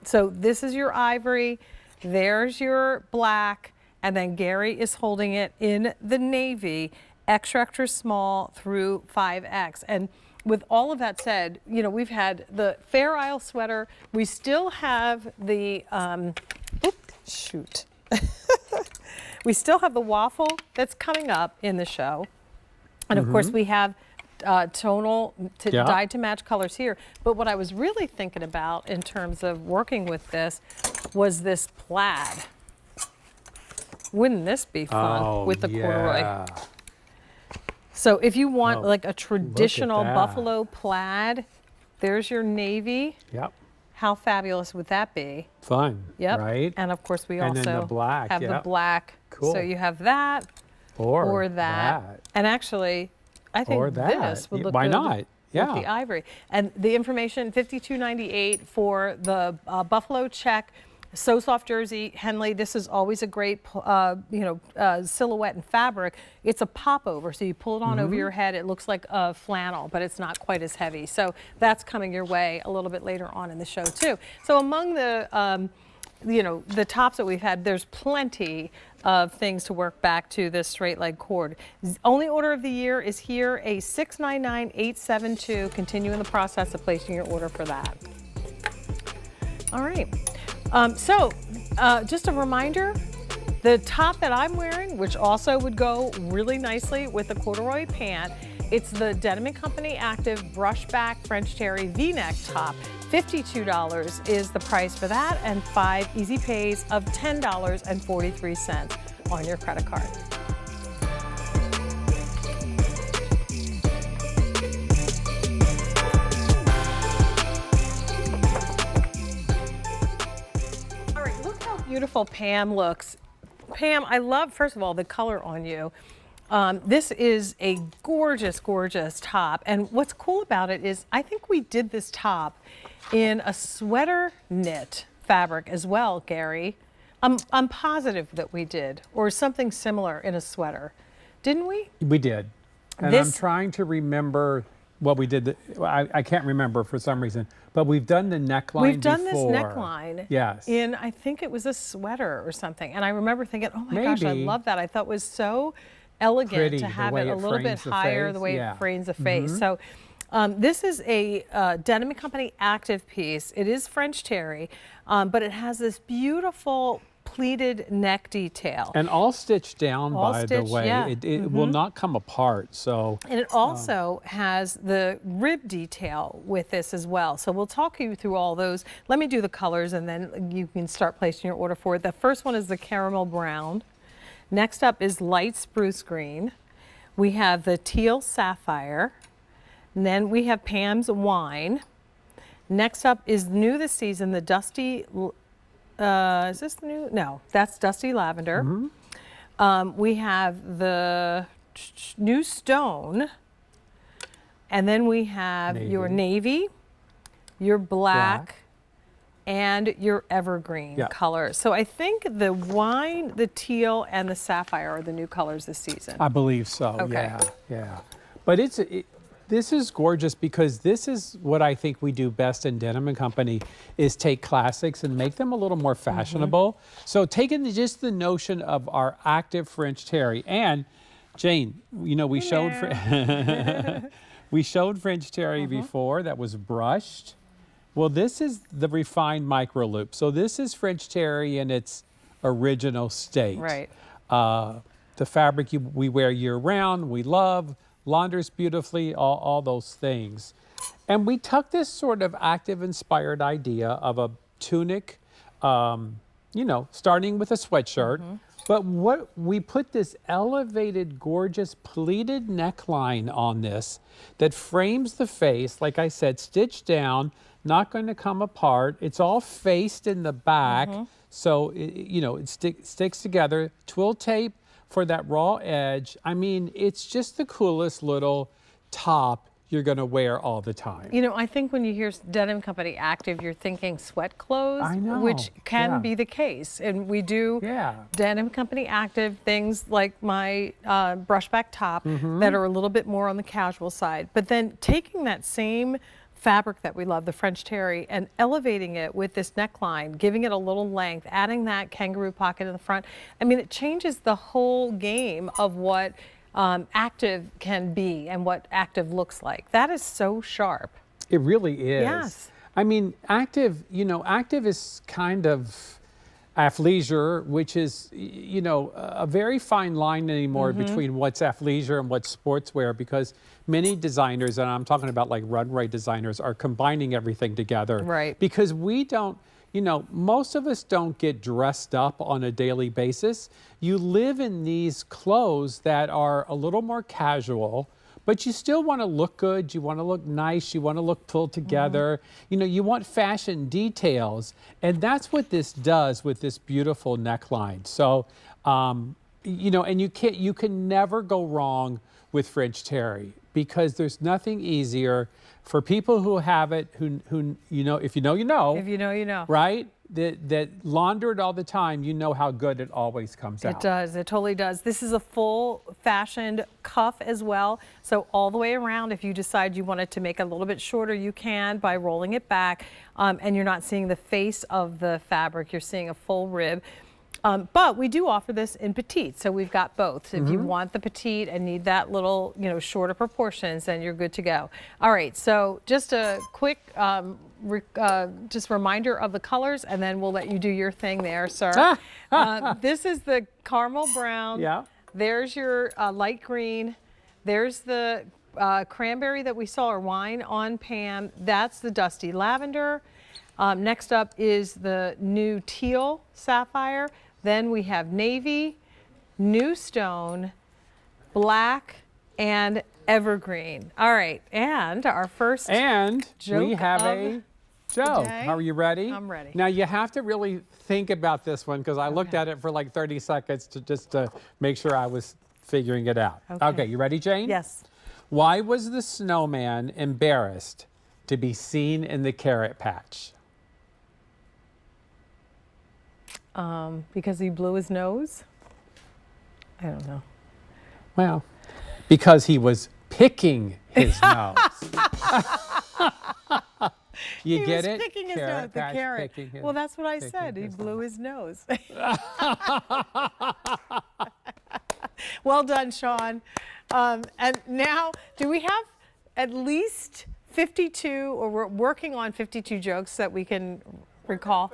So this is your ivory, there's your black, and then Gary is holding it in the navy, extra small through 5X. And with all of that said, you know, we've had the Fair Isle sweater. We still have the, we still have the waffle that's coming up in the show. And of course we have tonal dyed to match colors here. But what I was really thinking about in terms of working with this was this plaid. Wouldn't this be fun with the corduroy? So if you want like a traditional buffalo plaid, there's your navy. Yep. How fabulous would that be? Fun. Yep. Right. And of course we And also then the black, have the black. Cool. So you have that or that. And actually, I think this would look Why good not? Yeah. with the ivory. And the information, $52.98 for the buffalo check. So soft jersey, Henley. This is always a great, silhouette and fabric. It's a popover, so you pull it on over your head. It looks like a flannel, but it's not quite as heavy. So that's coming your way a little bit later on in the show too. So among the, the tops that we've had, there's plenty of things to work back to this straight leg cord. Only order of the year is here, a 699872. Continue in the process of placing your order for that. All right. Just a reminder, the top that I'm wearing, which also would go really nicely with the corduroy pant, it's the Denim & Company Active Brushback French Terry V-neck top. $52 is the price for that, and 5 easy pays of $10.43 on your credit card. Beautiful Pam looks. Pam, I love, first of all, the color on you. This is a gorgeous, gorgeous top. And what's cool about it is I think we did this top in a sweater knit fabric as well, Gary. I'm positive that we did, or something similar in a sweater. Didn't we? We did. And I'm trying to remember what we did. I can't remember for some reason, but we've done the neckline We've done before. this neckline. Yes. In, I think it was a sweater or something. And I remember thinking, oh my gosh, I love that. I thought it was so elegant Pretty, to have the way it a little bit frames the higher, face. the way it frames the face. So This is a Denim Company active piece. It is French terry, but it has this beautiful pleated neck detail. And all stitched down, All by stitched, the way. yeah. It will not come apart. So. And it also has the rib detail with this as well. So we'll talk you through all those. Let me do the colors and then you can start placing your order for it. The first one is the caramel brown. Next up is light spruce green. We have the teal sapphire. And then we have Pam's wine. Next up is new this season, the dusty, is this new? No, that's dusty lavender. We have the new stone. And then we have your navy, your black, and your evergreen colors. So I think the wine, the teal, and the sapphire are the new colors this season. I believe so. Okay. Yeah. But this is gorgeous because this is what I think we do best in Denim & Company is take classics and make them a little more fashionable. So taking just the notion of our active French terry, and Jane, you know, we showed we showed French terry before that was brushed. Well, this is the refined micro loop. So this is French terry in its original state. Right. The fabric we wear year round, we love, launders beautifully, all those things. And we took this sort of active inspired idea of a tunic, you know, starting with a sweatshirt. But what we put this elevated, gorgeous pleated neckline on this that frames the face, like I said, stitched down, not going to come apart. It's all faced in the back. So, you know, it sticks together. Twill tape for that raw edge. I mean, it's just the coolest little top you're going to wear all the time. You know, I think when you hear Denim Company active, you're thinking sweat clothes, I know. which can be the case. And we do Denim Company active things like my brushback top that are a little bit more on the casual side. But then taking that same fabric that we love, the French terry, and elevating it with this neckline, giving it a little length, adding that kangaroo pocket in the front. I mean, it changes the whole game of what active can be and what active looks like. That is so sharp. It really is. Yes. I mean, active, you know, active is kind of athleisure, which is, you know, a very fine line anymore between what's athleisure and what's sportswear, because many designers, and I'm talking about like runway designers, are combining everything together. Right. Because we don't, you know, most of us don't get dressed up on a daily basis. You live in these clothes that are a little more casual, but you still want to look good. You want to look nice. You want to look pulled together. You know, you want fashion details. And that's what this does with this beautiful neckline. So, you know, and you can never go wrong with French terry, because there's nothing easier for people who have it, who you know, if you know, you know. If you know, you know. Right? That launder it all the time, you know how good it always comes out. It does. It totally does. This is a full fashioned cuff as well. So all the way around, if you decide you want it to make it a little bit shorter, you can by rolling it back. And you're not seeing the face of the fabric. You're seeing a full rib. But we do offer this in petite, so we've got both. If you want the petite and need that little, you know, shorter proportions, then you're good to go. All right, so just a quick just reminder of the colors, and then we'll let you do your thing there, sir. This is the caramel brown. Yeah. There's your light green. There's the cranberry that we saw, or wine on Pam. That's the dusty lavender. Next up is the new teal sapphire. Then we have navy, new stone, black, and evergreen. All right, and our first joke we have a joke. day. Are you ready? I'm ready. Now you have to really think about this one, because I looked at it for like 30 seconds to make sure I was figuring it out. Okay, you ready, Jane? Yes. Why was the snowman embarrassed to be seen in the carrot patch? Because he blew his nose? I don't know. Well, because he was picking his nose. You get it? He was picking his Carrot nose, the patch, carrot. picking his- Well, that's what I picking said. He his blew nose. his nose. Well done, Sean. And now, do we have at least 52, or we're working on 52 jokes that we can recall.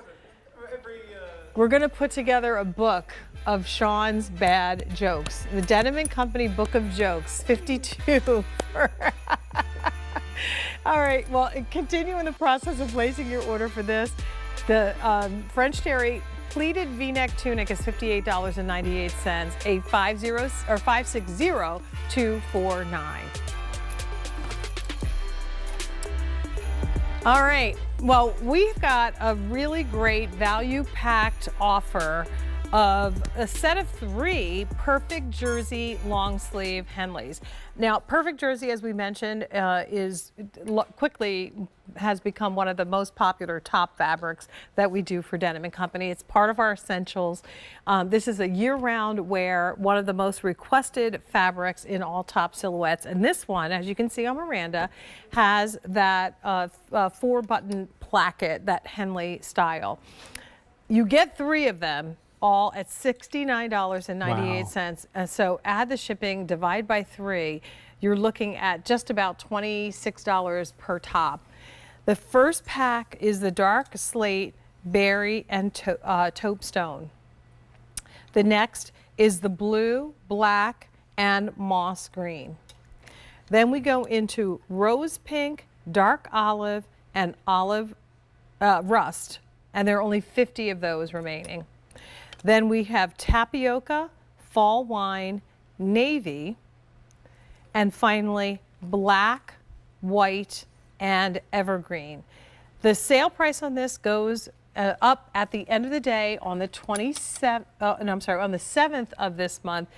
We're going to put together a book of Sean's bad jokes. The Denim & Company Book of Jokes, 52. All right, well, continue in the process of placing your order for this. The French Terry pleated V-neck tunic is $58.98, a 560249. All right, well, we've got a really great value-packed offer of a set of 3 perfect jersey long sleeve Henleys. Now, perfect jersey, as we mentioned, quickly has become one of the most popular top fabrics that we do for Denim & Company. It's part of our essentials. This is a year-round wear, one of the most requested fabrics in all top silhouettes. And this one, as you can see on Miranda, has that 4-button placket, that Henley style. You get 3 of them, all at $69.98. Wow. So add the shipping, divide by 3, you're looking at just about $26 per top. The first pack is the dark slate, berry, and taupe stone. The next is the blue, black, and moss green. Then we go into rose pink, dark olive, and olive rust, and there are only 50 of those remaining. Then we have tapioca, fall wine, navy, and finally black, white, and evergreen. The sale price on this goes up at the end of the day on the 27th, on the 7th of this month,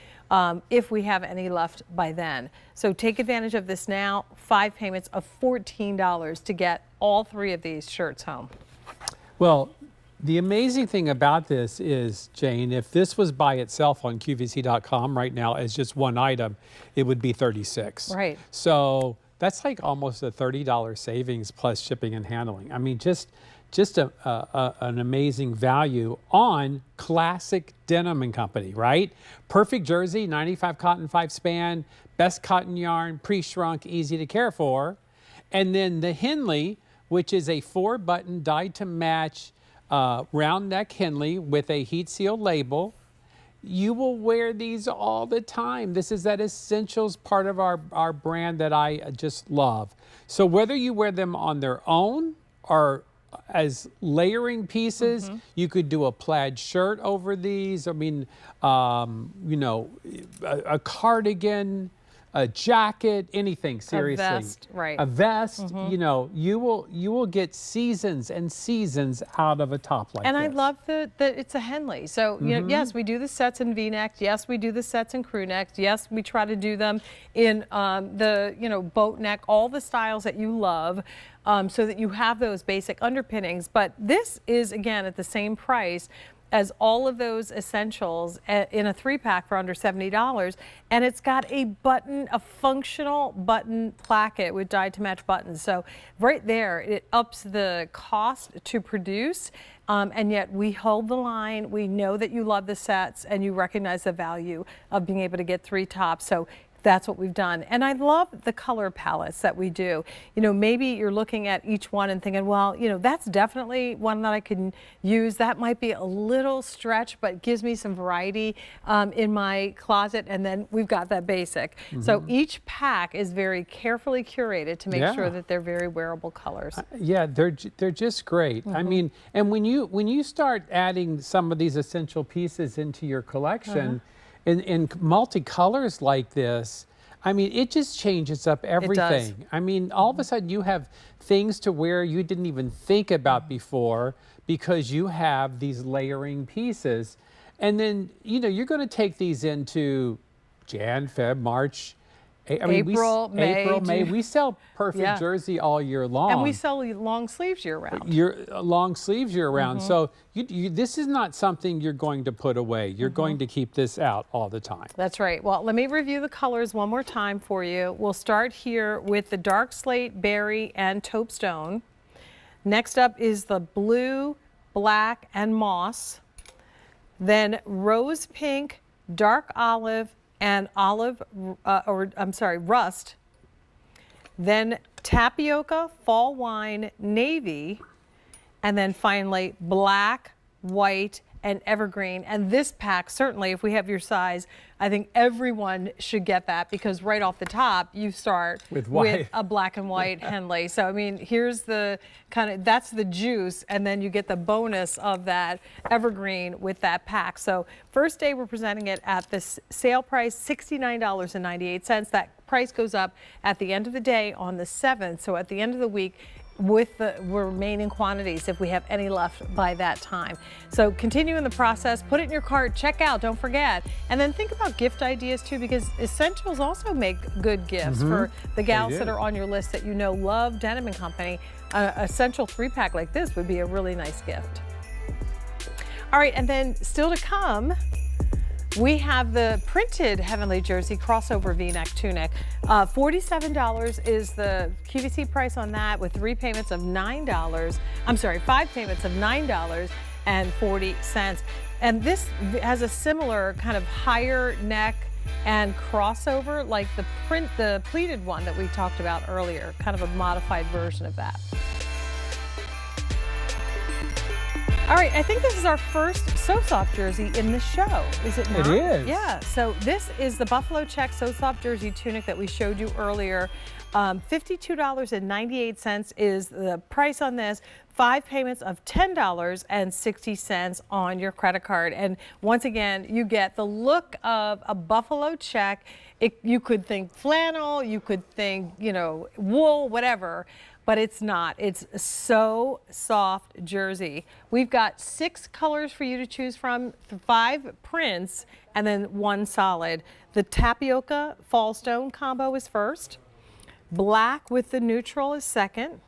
if we have any left by then. So take advantage of this now. 5 payments of $14 to get all 3 of these shirts home. Well, the amazing thing about this is, Jane, if this was by itself on QVC.com right now as just one item, it would be $36. Right. So that's like almost a $30 savings plus shipping and handling. I mean, just an amazing value on classic Denim & Company, right? Perfect jersey, 95 cotton, 5 span, best cotton yarn, pre-shrunk, easy to care for. And then the Henley, which is a 4-button dyed to match round neck Henley with a heat seal label. You will wear these all the time. This is that essentials part of our brand that I just love. So whether you wear them on their own or as layering pieces, you could do a plaid shirt over these. I mean, you know, a cardigan, a jacket, anything, seriously. A vest, right. A vest, you know, you will get seasons and seasons out of a top like this. And I love that it's a Henley. So, you know, yes, we do the sets in V-neck. Yes, we do the sets in crew neck. Yes, we try to do them in the, you know, boat neck, all the styles that you love, so that you have those basic underpinnings. But this is, again, at the same price as all of those essentials in a 3-pack for under $70, and it's got a button, a functional button placket with dyed to match buttons. So right there, it ups the cost to produce, and yet we hold the line. We know that you love the sets and you recognize the value of being able to get 3 tops. So that's what we've done. And I love the color palettes that we do. You know, maybe you're looking at each one and thinking, well, you know, that's definitely one that I can use. That might be a little stretch, but gives me some variety in my closet. And then we've got that basic. So each pack is very carefully curated to make sure that they're very wearable colors. Yeah, they're just great. I mean, and when you start adding some of these essential pieces into your collection, in multicolors like this, I mean, it just changes up everything. It does. I mean, all of a sudden you have things to wear you didn't even think about before because you have these layering pieces. And then, you know, you're going to take these into Jan, Feb, March, April, May. We sell perfect jersey all year long. And we sell long sleeves year round. Long sleeves year round. So this is not something you're going to put away. You're going to keep this out all the time. That's right. Well, let me review the colors one more time for you. We'll start here with the dark slate, berry, and taupe stone. Next up is the blue, black, and moss. Then rose pink, dark olive, and rust. then tapioca, fall wine, navy, and then finally black, white, and evergreen. And this pack, certainly if we have your size, I think everyone should get that, because right off the top you start with a black and white Henley. So I mean, here's the that's the juice, and then you get the bonus of that evergreen with that pack. So first day we're presenting it at this sale price, $69.98. That price goes up at the end of the day on the 7th. So at the end of the week, with the remaining quantities, if we have any left by that time. So continue in the process, put it in your cart, check out, don't forget. And then think about gift ideas too, because essentials also make good gifts for the gals that are on your list that you know love Denim & Company. Essential 3-pack like this would be a really nice gift. All right, and then still to come, we have the printed Heavenly Jersey crossover V-neck tunic. $47 is the QVC price on that, with 3 payments of $9. I'm sorry, 5 payments of $9.40. And this has a similar kind of higher neck and crossover like the pleated one that we talked about earlier, kind of a modified version of that. All right, I think this is our first So Soft jersey in the show, is it not? It is. Yeah, so this is the Buffalo Check So Soft jersey tunic that we showed you earlier. $52.98 is the price on this. 5 payments of $10.60 on your credit card. And once again, you get the look of a Buffalo Check. You could think flannel, you could think, you know, wool, whatever. But it's not. It's So Soft jersey. We've got 6 colors for you to choose from, 5 prints, and then 1 solid. The tapioca fall stone combo is first. Black with the neutral is second.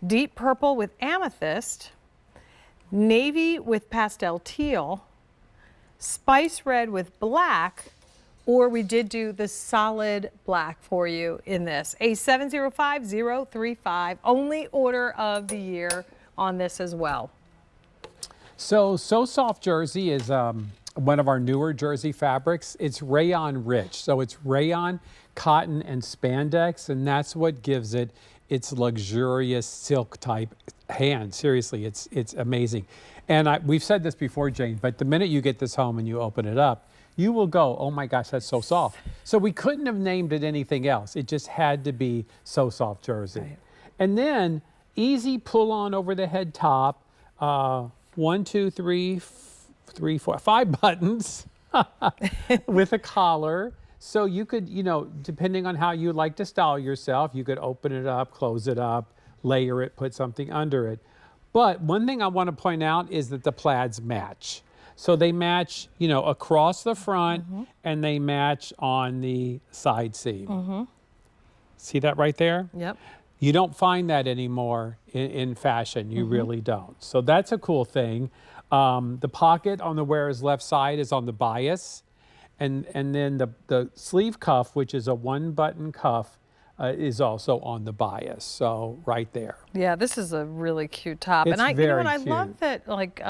Deep purple with amethyst. Navy with pastel teal. Spice red with black. Or we did do the solid black for you in this. A705035, only order of the year on this as well. So Soft jersey is one of our newer jersey fabrics. It's rayon rich, so it's rayon, cotton, and spandex, and that's what gives it its luxurious silk type hand. Seriously, it's amazing. And we've said this before, Jane, but the minute you get this home and you open it up, you will go, oh my gosh, that's so soft. So we couldn't have named it anything else. It just had to be So Soft jersey. Right. And then easy pull on over the head top. 1, 2, 3, 4, 5 buttons with a collar. So you could, you know, depending on how you like to style yourself, you could open it up, close it up, layer it, put something under it. But one thing I want to point out is that the plaids match. So they match, you know, across the front, and they match on the side seam. See that right there? Yep. You don't find that anymore in fashion. You really don't. So that's a cool thing. The pocket on the wearer's left side is on the bias. And then the sleeve cuff, which is a 1-button cuff, is also on the bias. So right there. Yeah, this is a really cute top. It's and I cute. love that, like,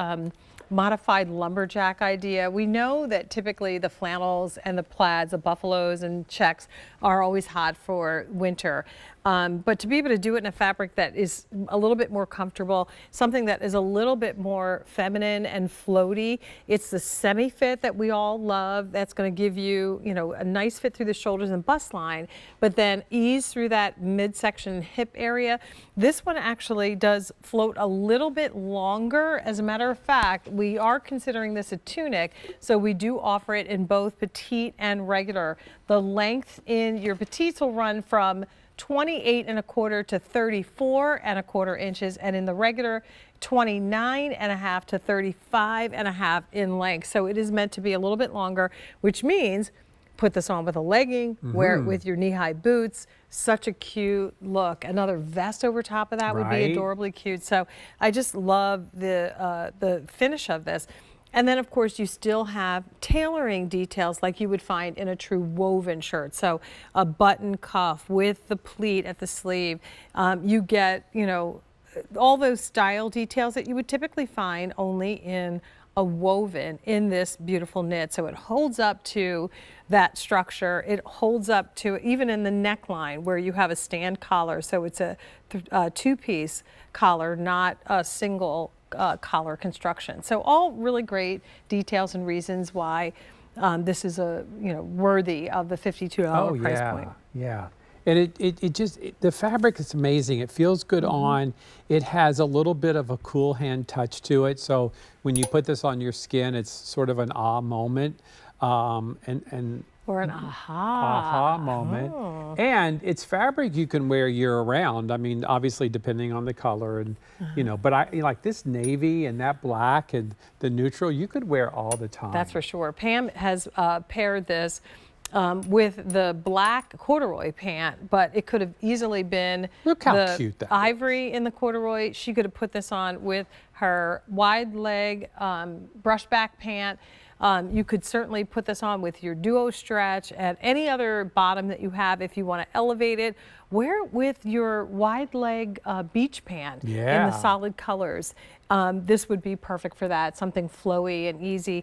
modified lumberjack idea. We know that typically the flannels and the plaids, the buffaloes and checks are always hot for winter. But to be able to do it in a fabric that is a little bit more comfortable, something that is a little bit more feminine and floaty. It's the semi-fit that we all love. That's going to give you, you know, a nice fit through the shoulders and bust line, but then ease through that midsection hip area. This one actually does float a little bit longer. As a matter of fact, we are considering this a tunic, so we do offer it in both petite and regular. The length in your petites will run from 28¼ to 34¼ inches, and in the regular 29½ to 35½ in length. So it is meant to be a little bit longer, which means put this on with a legging, wear it with your knee-high boots. Such a cute look. Another vest over top of that would be adorably cute. So I just love the finish of this. And then, of course, you still have tailoring details like you would find in a true woven shirt. So a button cuff with the pleat at the sleeve. You get, you know, all those style details that you would typically find only in a woven in this beautiful knit. So it holds up to that structure. It holds up to even in the neckline where you have a stand collar. So it's a two-piece collar, not a single collar construction. So all really great details and reasons why this is worthy of the $52 price point. Yeah. And the fabric is amazing. It feels good on. It has a little bit of a cool hand touch to it. So when you put this on your skin, it's sort of an ah moment. Or an aha moment. Oh. And it's fabric you can wear year round. I mean, obviously depending on the color and, but I like this navy and that black and the neutral, you could wear all the time. That's for sure. Pam has paired this with the black corduroy pant, but it could have easily been the cute that ivory in the corduroy. She could have put this on with her wide leg brushback pant. You could certainly put this on with your duo stretch and any other bottom that you have if you want to elevate it. Wear it with your wide leg beach pant in the solid colors. This would be perfect for that, something flowy and easy.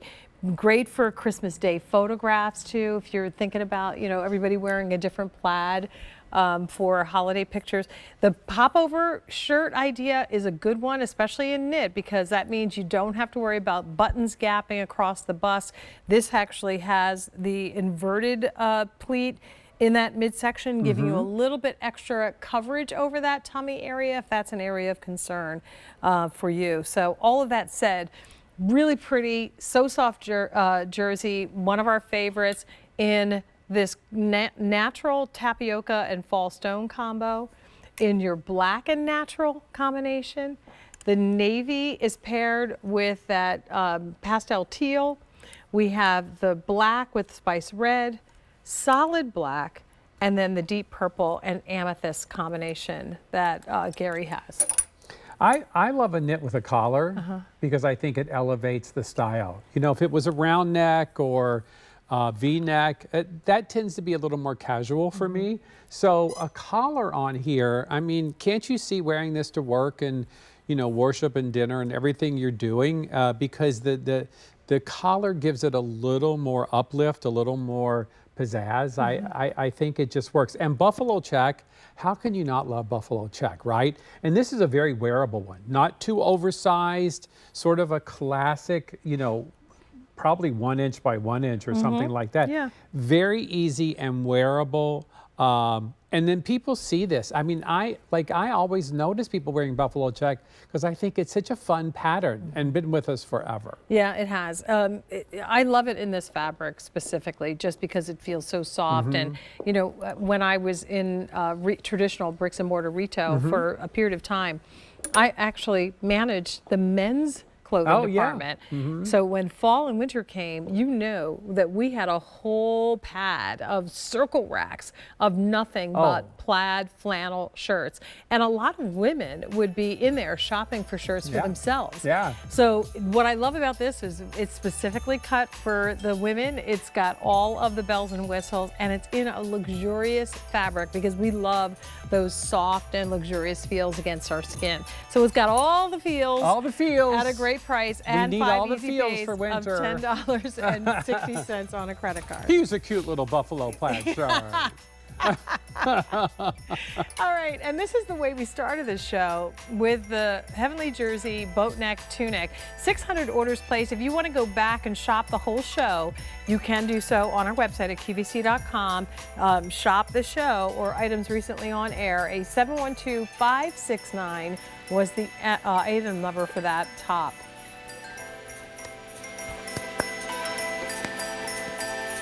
Great for Christmas Day photographs too, if you're thinking about, everybody wearing a different plaid for holiday pictures. The popover shirt idea is a good one, especially in knit, because that means you don't have to worry about buttons gapping across the bust. This actually has the inverted pleat in that midsection, giving you a little bit extra coverage over that tummy area if that's an area of concern for you. So all of that said, really pretty, so soft jersey, one of our favorites in this natural tapioca and fall stone combo. In your black and natural combination, the navy is paired with that pastel teal. We have the black with spice red, solid black, and then the deep purple and amethyst combination that Gary has. I love a knit with a collar because I think it elevates the style. If it was a round neck or V-neck, that tends to be a little more casual for me. So a collar on here, I mean, can't you see wearing this to work and, worship and dinner and everything you're doing? Because the collar gives it a little more uplift, a little more pizzazz. I think it just works. And buffalo check, how can you not love buffalo check, right? And this is a very wearable one, not too oversized, sort of a classic, probably 1 inch by 1 inch or something like that. Yeah. Very easy and wearable. And then people see this. I mean, I always notice people wearing buffalo check because I think it's such a fun pattern and been with us forever. Yeah, it has. I love it in this fabric specifically just because it feels so soft. And, when I was in traditional bricks and mortar retail for a period of time, I actually managed the men's clothing department. So when fall and winter came, that we had a whole pad of circle racks of nothing but plaid flannel shirts. And a lot of women would be in there shopping for shirts for themselves. Yeah. So what I love about this is it's specifically cut for the women. It's got all of the bells and whistles, and it's in a luxurious fabric because we love those soft and luxurious feels against our skin. So it's got all the feels. All the feels. At a great price and need 5 all the easy feels pays for winter. of $10.60 on a credit card. He's a cute little buffalo plaid shirt. All right, and this is the way we started this show with the Heavenly Jersey boat neck tunic. 600 orders placed. If you want to go back and shop the whole show, you can do so on our website at QVC.com. Shop the show or items recently on air. A 712569 was the item number for that top.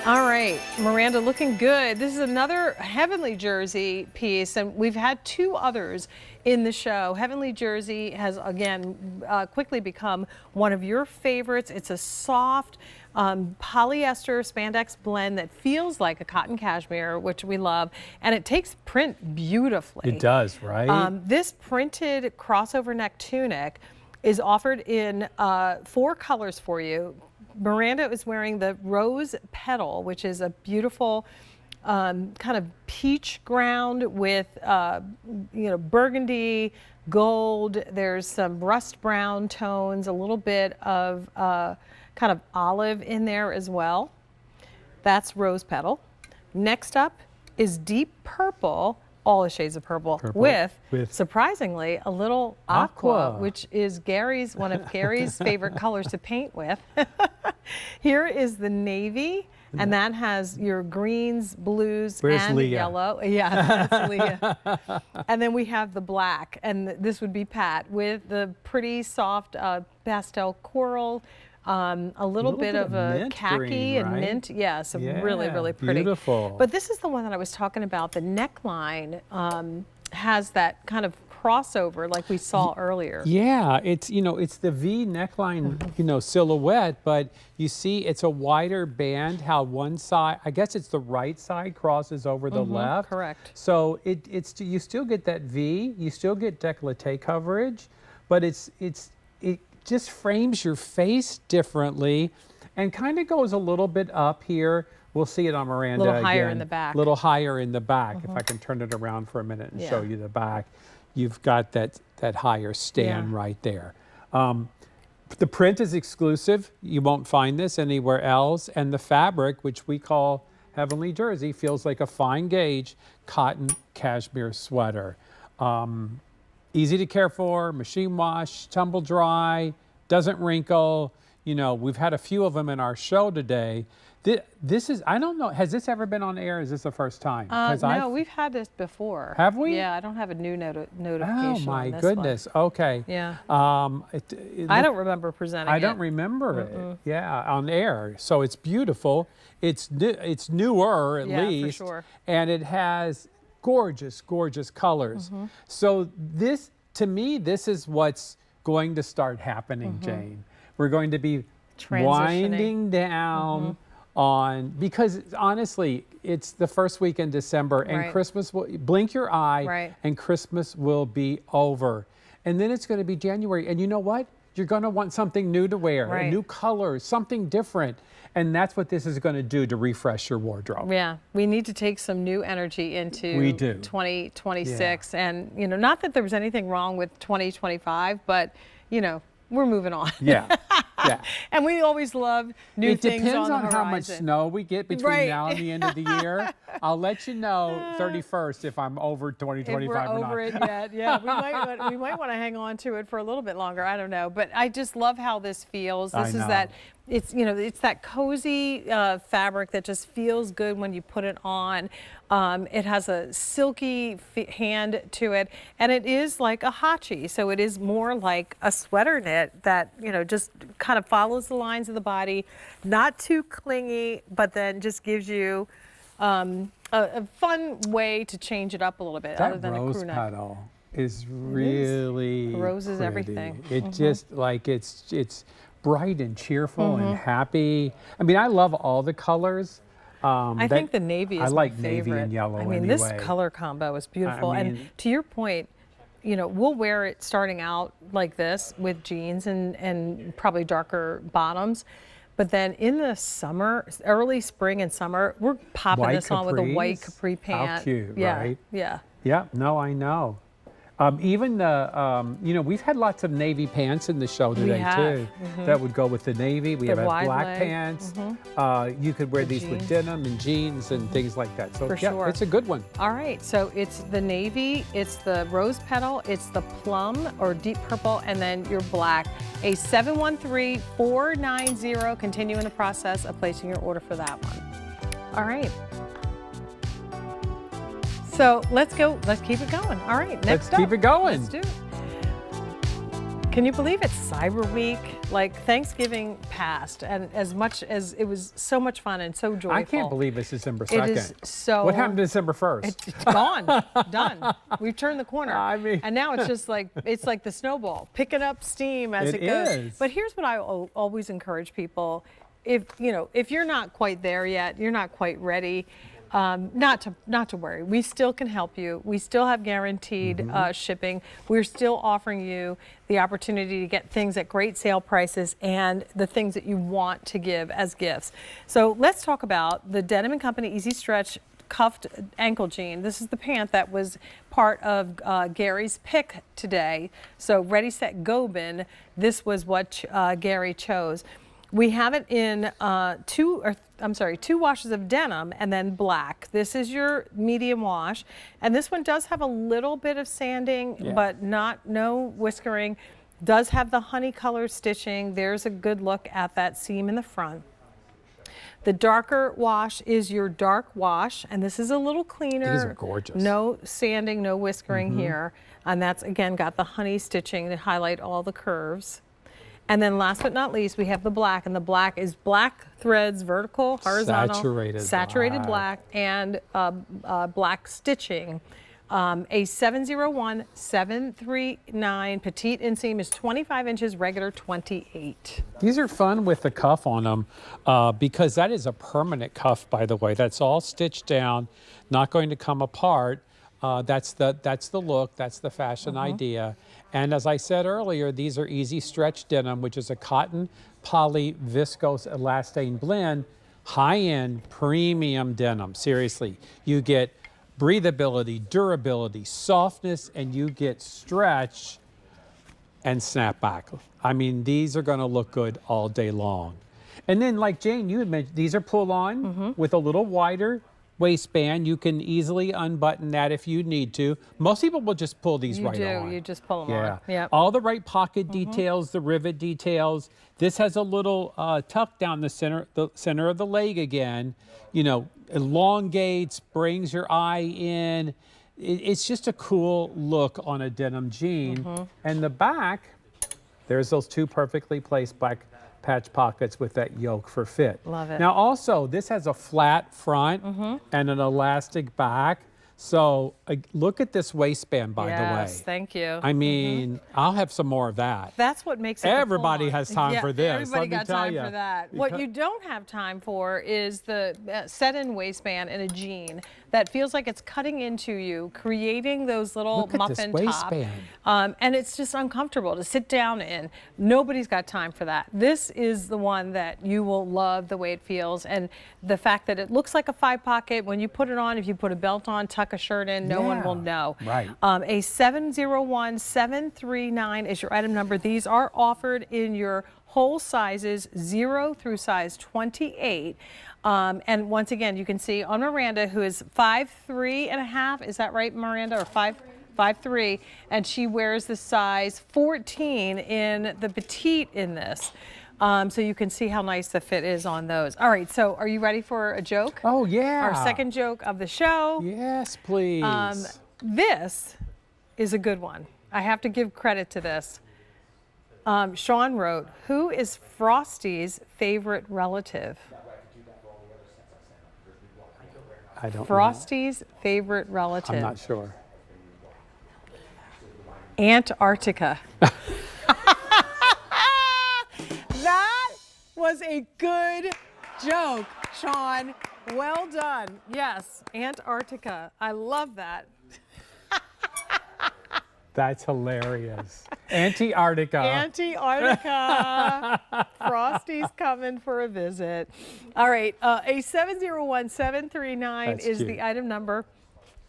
All right, Miranda, looking good. This is another Heavenly Jersey piece, and we've had 2 others in the show. Heavenly Jersey has, again, quickly become one of your favorites. It's a soft polyester spandex blend that feels like a cotton cashmere, which we love, and it takes print beautifully. It does, right? This printed crossover neck tunic is offered in 4 colors for you. Miranda is wearing the rose petal, which is a beautiful kind of peach ground with, burgundy, gold. There's some rust brown tones, a little bit of kind of olive in there as well. That's rose petal. Next up is deep purple, all the shades of purple, with surprisingly a little aqua, which is one of Gary's favorite colors to paint with. Here is the navy, and that has your greens, blues, and Leah? Yellow. Yeah, that's Leah. And then we have the black, and this would be Pat, with the pretty soft pastel coral, a little bit of a khaki green, and right? mint. Yeah, so really, really pretty. Beautiful. But this is the one that I was talking about. The neckline has that kind of crossover like we saw earlier. Yeah, it's it's the V neckline silhouette, but you see it's a wider band. How one side, I guess it's the right side crosses over the left. Correct. So it's you still get that V, you still get décolleté coverage, but it just frames your face differently, and kind of goes a little bit up here. We'll see it on Miranda A little higher again. in the back. A little higher in the back. If I can turn it around for a minute and show you the back. You've got that higher stand right there. The print is exclusive. You won't find this anywhere else. And the fabric, which we call Heavenly Jersey, feels like a fine gauge cotton cashmere sweater. Easy to care for, machine wash, tumble dry, doesn't wrinkle. We've had a few of them in our show today. This is, I don't know, has this ever been on air? Is this the first time? No, we've had this before. Have we? Yeah, I don't have a new notification. Oh my on this goodness. Okay. Yeah. I don't remember presenting it. I don't remember it. Yeah, on air. So it's beautiful. It's newer at least. For sure. And it has gorgeous, gorgeous colors. So this, to me, this is what's going to start happening, Jane. We're going to be winding down because honestly, it's the first week in December, and Christmas will blink your eye, and Christmas will be over. And then it's going to be January. And you know what? You're going to want something new to wear, a new color, something different. And that's what this is going to do to refresh your wardrobe. Yeah, we need to take some new energy into 2026. And, not that there was anything wrong with 2025, but, we're moving on. Yeah. And we always love new things on the horizon. It depends on how much snow we get between now and the end of the year. I'll let you know 31st if I'm over 2025 or not. If we're over it yet, yeah. We might want to hang on to it for a little bit longer. I don't know. But I just love how this feels. This is that, it's that cozy fabric that just feels good when you put it on. It has a silky hand to it, and it is like a hachi. So it is more like a sweater knit that, just kind of follows the lines of the body, not too clingy, but then just gives you a fun way to change it up a little bit. That other than rose a crewneck. petal is really Rose is pretty. everything. It just like it's bright and cheerful and happy. I mean, I love all the colors. I think the navy is my favorite. navy and yellow. I mean, this color combo is beautiful. And to your point, we'll wear it starting out like this with jeans and probably darker bottoms. But then in the summer, early spring and summer, we're popping this on with a white capri pant. How cute, right? Yeah. Yeah, no, I know. Even the, we've had lots of navy pants in the show today too. That would go with the navy. We have black pants. You could wear these with denim and jeans and things like that. So yeah, it's a good one. All right, so it's the navy, it's the rose petal, it's the plum or deep purple, and then your black. A 713-490. Continue in the process of placing your order for that one. All right. So let's keep it going. All right, next up. Let's keep it going. Let's do it. Can you believe it's Cyber Week? Like Thanksgiving passed, and as much as it was so much fun and so joyful. I can't believe it's December 2nd. It is so. What happened to December 1st? It's gone, done. We've turned the corner. I mean, and now it's just like the snowball, picking up steam as it goes. Is. But here's what I always encourage people: if you're not quite there yet, you're not quite ready. Not to worry. We still can help you. We still have guaranteed shipping. We're still offering you the opportunity to get things at great sale prices and the things that you want to give as gifts. So let's talk about the Denim & Company Easy Stretch cuffed ankle jean. This is the pant that was part of Gary's pick today. So Ready, Set, Go bin. This was what Gary chose. We have it in two washes of denim and then black. This is your medium wash. And this one does have a little bit of sanding, but no whiskering. Does have the honey color stitching. There's a good look at that seam in the front. The darker wash is your dark wash, and this is a little cleaner. These are gorgeous. No sanding, no whiskering here. And that's, again, got the honey stitching to highlight all the curves. And then last but not least, we have the black, and the black is black threads, vertical, horizontal, saturated black, and black stitching. A 701-739 petite inseam is 25 inches, regular 28. These are fun with the cuff on them because that is a permanent cuff, by the way. That's all stitched down, not going to come apart. That's the look, that's the fashion idea. And as I said earlier, these are easy stretch denim, which is a cotton poly viscose elastane blend, high-end premium denim. Seriously, you get breathability, durability, softness, and you get stretch and snapback. I mean, these are going to look good all day long. And then, like Jane, you had mentioned, these are pull-on with a little wider waistband. You can easily unbutton that if you need to. Most people will just pull these right on. You just pull them on. Yeah. All the right pocket details, the rivet details. This has a little tuck down the center of the leg again. You know, elongates, brings your eye in. It's just a cool look on a denim jean. And the back, there's those two perfectly placed black patch pockets with that yoke for fit. Love it. Now also, this has a flat front and an elastic back. So look at this waistband, by the way. Yes, thank you. I mean, I'll have some more of that. That's what makes it Everybody the has time for this. Everybody got time you. for that. What you don't have time for is the set-in waistband in a jean that feels like it's cutting into you, creating those little Look at muffin this top. waistband. And it's just uncomfortable to sit down in. Nobody's got time for that. This is the one that you will love the way it feels, and the fact that it looks like a 5-pocket. When you put it on, if you put a belt on, tuck a shirt in, no one will know. Right. A 701-739 is your item number. These are offered in your whole sizes 0 through size 28. And once again, you can see on Miranda, who is 5'3.5". Is that right, Miranda? Or 5'3", and she wears the size 14 in the petite in this. So you can see how nice the fit is on those. All right, so are you ready for a joke? Oh, yeah. Our second joke of the show. Yes, please. This is a good one. I have to give credit to this. Sean wrote, who is Frosty's favorite relative? I don't know. Frosty's favorite relative. I'm not sure. Antarctica. That was a good joke, Sean. Well done. Yes, Antarctica. I love that. That's hilarious. Antarctica. Antarctica. Frosty's coming for a visit. All right, a 701-739 is the item number.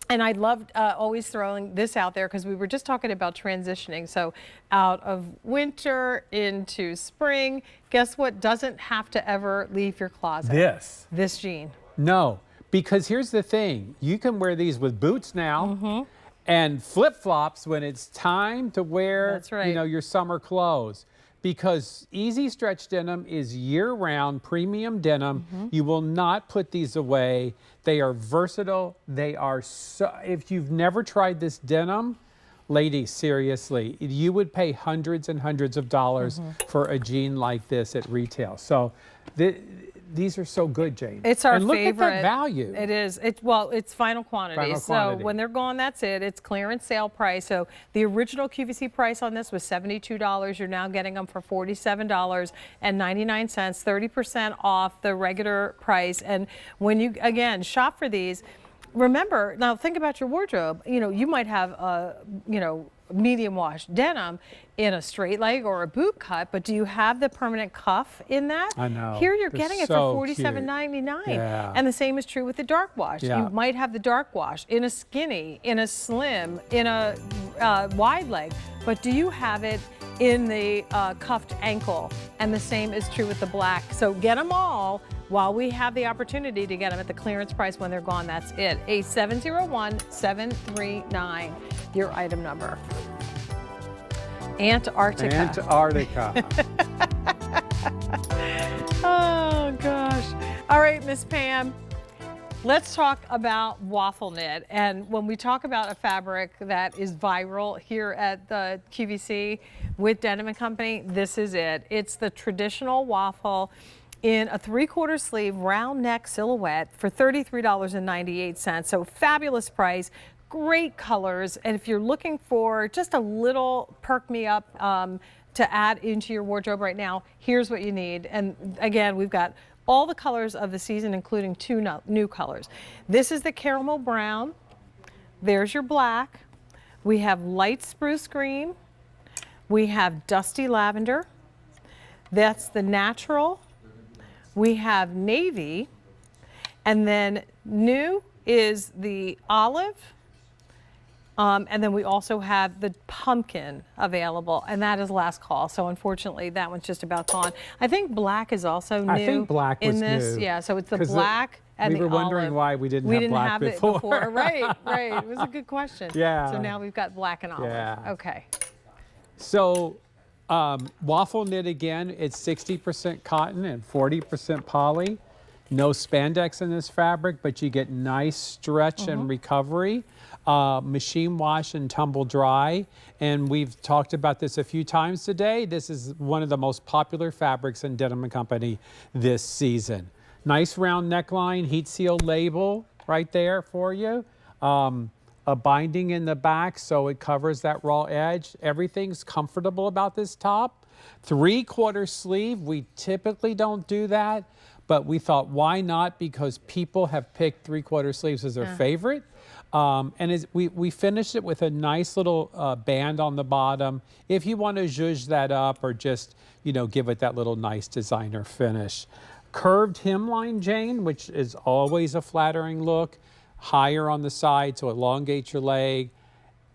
And I loved always throwing this out there because we were just talking about transitioning. So out of winter into spring, guess what doesn't have to ever leave your closet? This jean. No, because here's the thing. You can wear these with boots now and flip-flops when it's time to wear your summer clothes. Because easy stretch denim is year-round premium denim. You will not put these away. They are versatile. They are so, if you've never tried this denim, ladies, seriously, you would pay hundreds and hundreds of dollars for a jean like this at retail. So these are so good, Jane. It's our favorite. favorite. Look at that value. It is. It's final quantity. So when they're gone, that's it. It's clearance sale price. So the original QVC price on this was $72. You're now getting them for $47.99, 30% off the regular price. And when you, again, shop for these, remember, now think about your wardrobe. You know, you might have, medium wash denim in a straight leg or a boot cut, but do you have the permanent cuff in that? I know. Here you're They're getting it so for cute. $47.99. Yeah. And the same is true with the dark wash. Yeah. You might have the dark wash in a skinny, in a slim, in a wide leg, but do you have it in the cuffed ankle? And the same is true with the black. So get them all while we have the opportunity to get them at the clearance price. When they're gone, that's it. 8701739, your item number. Antarctica. Antarctica. Oh gosh. All right, Miss Pam. Let's talk about waffle knit. And when we talk about a fabric that is viral here at the QVC with Denim & Company, this is it. It's the traditional waffle in a 3/4 sleeve round neck silhouette for $33.98. So fabulous price, great colors. And if you're looking for just a little perk me up to add into your wardrobe right now, here's what you need. And again, we've got all the colors of the season, including 2 new colors. This is the caramel brown. There's your black. We have light spruce green. We have dusty lavender. That's the natural. We have navy. And then new is the olive. And then we also have the pumpkin available, and that is last call. So unfortunately, that one's just about gone. I think black is also new. I think black in was this. new. Yeah, so it's the black and the We were olive. wondering why we didn't have black before. it before. Right, right. It was a good question. Yeah. So now we've got black and olive. Yeah. Okay. So waffle knit again, it's 60% cotton and 40% poly. No spandex in this fabric, but you get nice stretch and recovery. Machine wash and tumble dry. And we've talked about this a few times today. This is one of the most popular fabrics in Denim & Company this season. Nice round neckline, heat seal label right there for you. A binding in the back so it covers that raw edge. Everything's comfortable about this top. 3/4 sleeve, we typically don't do that, but we thought why not, because people have picked 3/4 sleeves as their favorite. And we finished it with a nice little band on the bottom. If you want to zhuzh that up or just, give it that little nice designer finish. Curved hemline, Jane, which is always a flattering look. Higher on the side, so elongate your leg.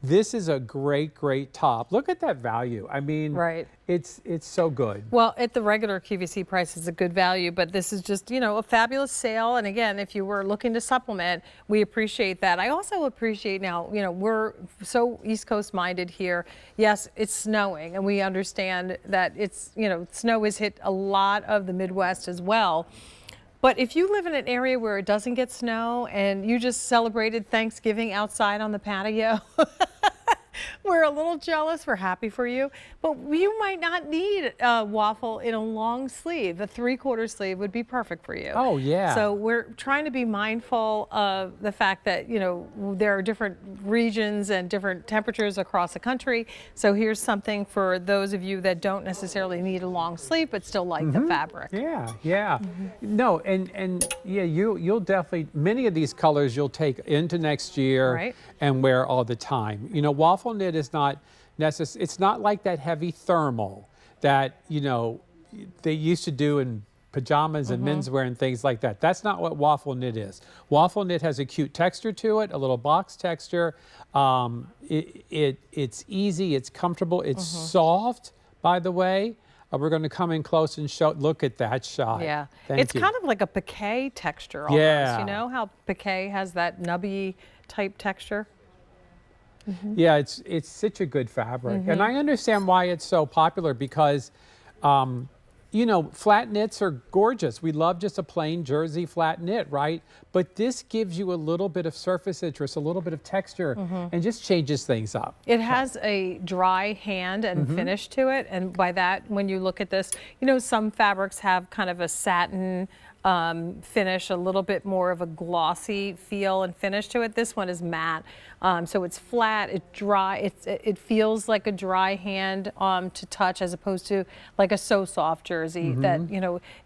This is a great, great top. Look at that value. I mean, Right. It's so good. Well, at the regular QVC price, it's a good value, but this is just, a fabulous sale. And again, if you were looking to supplement, we appreciate that. I also appreciate now, we're so East Coast minded here. Yes, it's snowing, and we understand that it's, snow has hit a lot of the Midwest as well. But if you live in an area where it doesn't get snow and you just celebrated Thanksgiving outside on the patio, we're a little jealous. We're happy for you. But you might not need a waffle in a long sleeve. A 3/4 sleeve would be perfect for you. Oh, yeah. So we're trying to be mindful of the fact that, there are different regions and different temperatures across the country. So here's something for those of you that don't necessarily need a long sleeve but still like the fabric. Yeah, yeah. No, and yeah, you'll definitely, many of these colors you'll take into next year Right. and wear all the time. Waffle knit is not necessary. It's not like that heavy thermal that, they used to do in pajamas and menswear and things like that. That's not what waffle knit is. Waffle knit has a cute texture to it, a little box texture. It's easy, it's comfortable, it's soft, by the way. We're going to come in close and look at that shot. Yeah, Thank it's you. kind of like a piqué texture almost. Yeah. You know how piqué has that nubby type texture? Yeah, it's such a good fabric. And I understand why it's so popular because, flat knits are gorgeous. We love just a plain jersey flat knit, right? But this gives you a little bit of surface interest, a little bit of texture, and just changes things up. It has a dry hand and finish to it. And by that, when you look at this, some fabrics have kind of a satin finish, a little bit more of a glossy feel and finish to it. This one is matte. So it's flat, it's dry, it feels like a dry hand to touch as opposed to like a So Soft jersey that,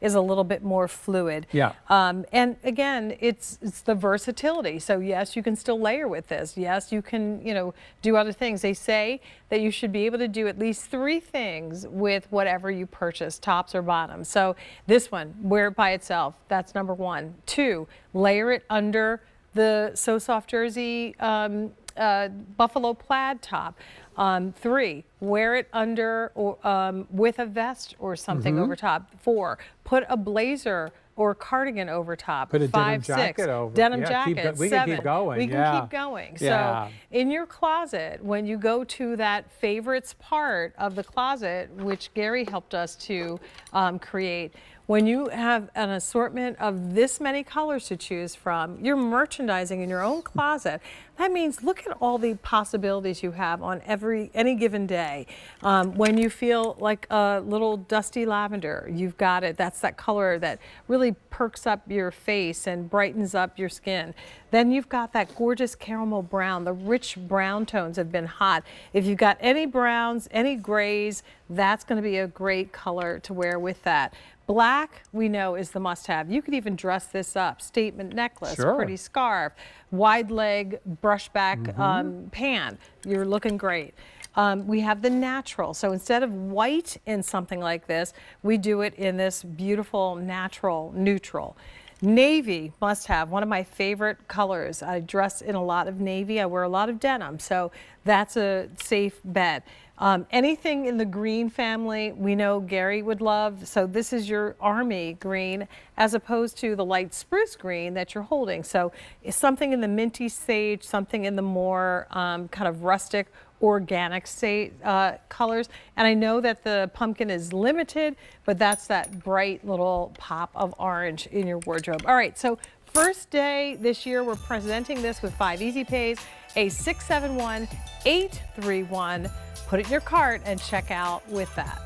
is a little bit more fluid. Yeah. And again, it's the versatility. So yes, you can still layer with this. Yes, you can, do other things. They say that you should be able to do at least 3 things with whatever you purchase, tops or bottoms. So this one, wear it by itself. That's number 1. 2, layer it under the So Soft Jersey buffalo plaid top. 3, wear it under or with a vest or something over top. 4, put a blazer or cardigan over top. Put a 5, denim 6, jacket over. denim Yeah, jacket. we 7, can keep going. we can keep going. Yeah. So in your closet, when you go to that favorites part of the closet, which Gary helped us to create, when you have an assortment of this many colors to choose from, you're merchandising in your own closet. That means look at all the possibilities you have on any given day. When you feel like a little dusty lavender, you've got it. That's that color that really perks up your face and brightens up your skin. Then you've got that gorgeous caramel brown. The rich brown tones have been hot. If you've got any browns, any grays, that's going to be a great color to wear with that. Black, we know, is the must-have. You could even dress this up. Statement necklace, Sure. pretty scarf, wide leg brushback pant. You're looking great. We have the natural. So instead of white in something like this, we do it in this beautiful natural neutral. Navy, must have, one of my favorite colors. I dress in a lot of navy. I wear a lot of denim, so that's a safe bet. Anything in the green family, we know Gary would love. So this is your army green as opposed to the light spruce green that you're holding. So it's something in the minty sage, something in the more kind of rustic organic colors. And I know that the pumpkin is limited, but that's that bright little pop of orange in your wardrobe. All right, so first day this year, we're presenting this with 5 easy pays, a 671-831. Put it in your cart and check out with that.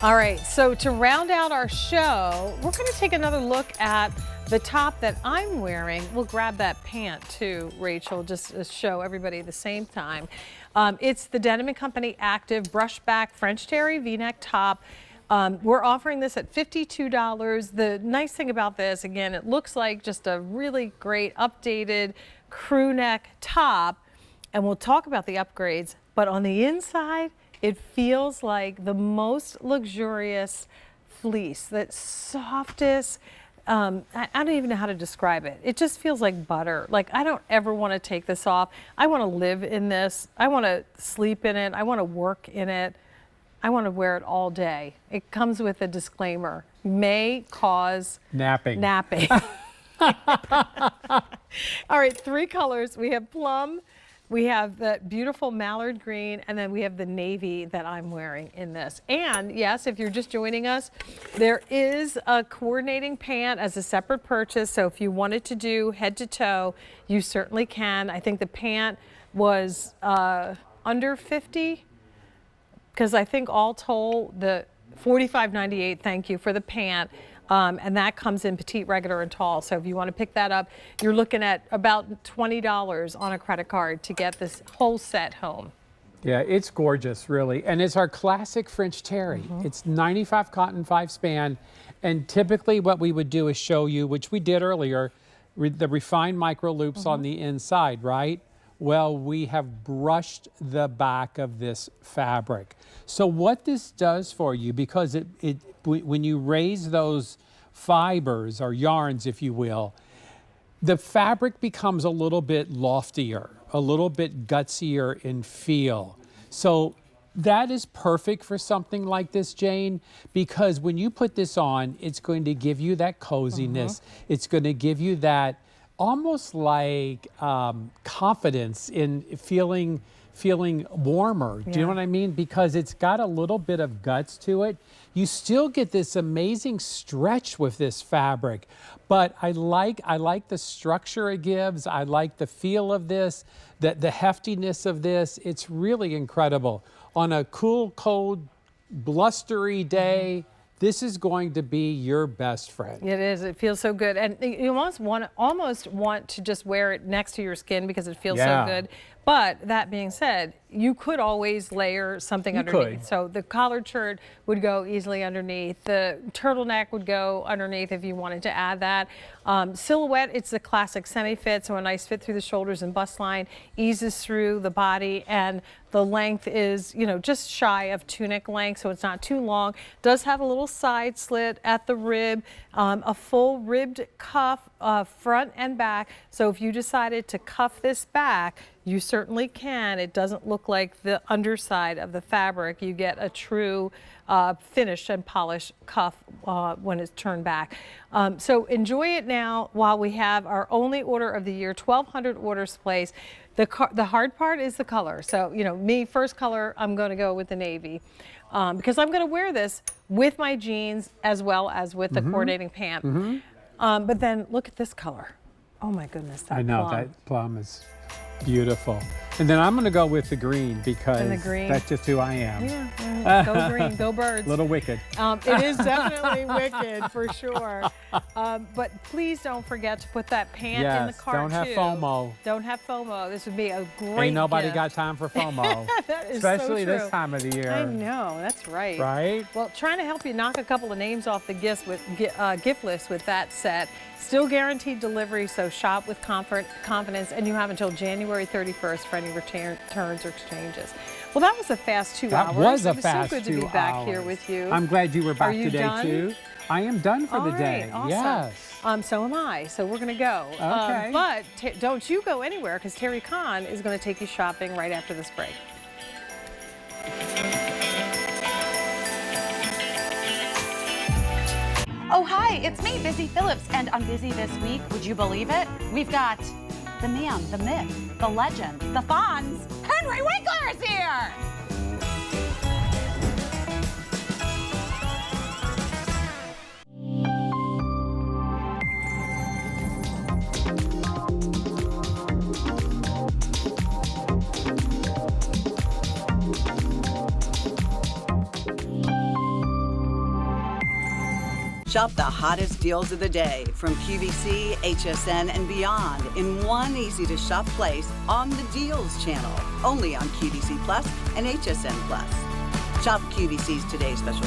All right, so to round out our show, we're going to take another look at the top that I'm wearing. We'll grab that pant too, Rachel, just to show everybody at the same time. It's the Denim & Company Active Brushback French Terry V-neck top. We're offering this at $52. The nice thing about this, again, it looks like just a really great updated crew neck top, and we'll talk about the upgrades, but on the inside, it feels like the most luxurious fleece, that softest, I don't even know how to describe it. It just feels like butter. Like, I don't ever want to take this off. I want to live in this. I want to sleep in it. I want to work in it. I want to wear it all day. It comes with a disclaimer. May cause napping. All right, 3 colors. We have plum, we have that beautiful mallard green, and then we have the navy that I'm wearing in this. And yes, if you're just joining us, there is a coordinating pant as a separate purchase. So if you wanted to do head to toe, you certainly can. I think the pant was under 50. Because I think all told, the $45.98, thank you, for the pant, and that comes in petite, regular, and tall. So if you want to pick that up, you're looking at about $20 on a credit card to get this whole set home. Yeah, it's gorgeous, really. And it's our classic French terry. It's 95 cotton, 5 span. And typically what we would do is show you, which we did earlier, the refined micro loops on the inside, right? Well, we have brushed the back of this fabric. So what this does for you, because when you raise those fibers or yarns, if you will, the fabric becomes a little bit loftier, a little bit gutsier in feel. So that is perfect for something like this, Jane, because when you put this on, it's going to give you that coziness. It's going to give you that almost like confidence in feeling warmer. Do you know what I mean? Because it's got a little bit of guts to it. You still get this amazing stretch with this fabric, but I like the structure it gives. I like the feel of this, the heftiness of this. It's really incredible. On a cool, cold, blustery day, this is going to be your best friend. It is. It feels so good. And you almost want to just wear it next to your skin because it feels so good. But that being said, you could always layer something underneath. could. So the collared shirt would go easily underneath. The turtleneck would go underneath if you wanted to add that. Silhouette, it's the classic semi-fit, so a nice fit through the shoulders and bust line, eases through the body, and the length is, you know, just shy of tunic length, so it's not too long. Does have a little side slit at the rib, a full ribbed cuff front and back. So if you decided to cuff this back, you certainly can. It doesn't look like the underside of the fabric. You get a true finished and polished cuff when it's turned back. So enjoy it now while we have our only order of the year, 1,200 orders placed. The hard part is the color. So, you know, me, first color, I'm going to go with the navy because I'm going to wear this with my jeans as well as with the coordinating pant. But then look at this color. Oh my goodness, that I know, plum. that plum is beautiful. And then I'm going to go with the green because that's just who I am. Yeah, go green, go birds. Little wicked. It is definitely wicked for sure. But please don't forget to put that pant in the cart don't have too. FOMO. Don't have FOMO. This would be a great Ain't nobody gift. got time for FOMO. That is Especially so true. this time of the year. I know, that's right. Right? Well, trying to help you knock a couple of names off the gift list with that set. Still guaranteed delivery, so shop with confidence, and you have until January 31st for any returns or exchanges. Well, that was a fast 2 hours. That was a It was fast so good 2 to be back hours. here with you. I'm glad you were back Are you today done? too. I am done for the All day. right, awesome. Yes. So am I. So we're going to go. Okay. But don't you go anywhere because Terry Kahn is going to take you shopping right after this break. Oh, hi, it's me, Busy Phillips, and on Busy this week, would you believe it? We've got the man, the myth, the legend, the Fonz, Henry Winkler is here! Shop the hottest deals of the day from QVC, HSN, and beyond in one easy-to-shop place on the Deals channel, only on QVC Plus and HSN Plus. Shop QVC's Today Special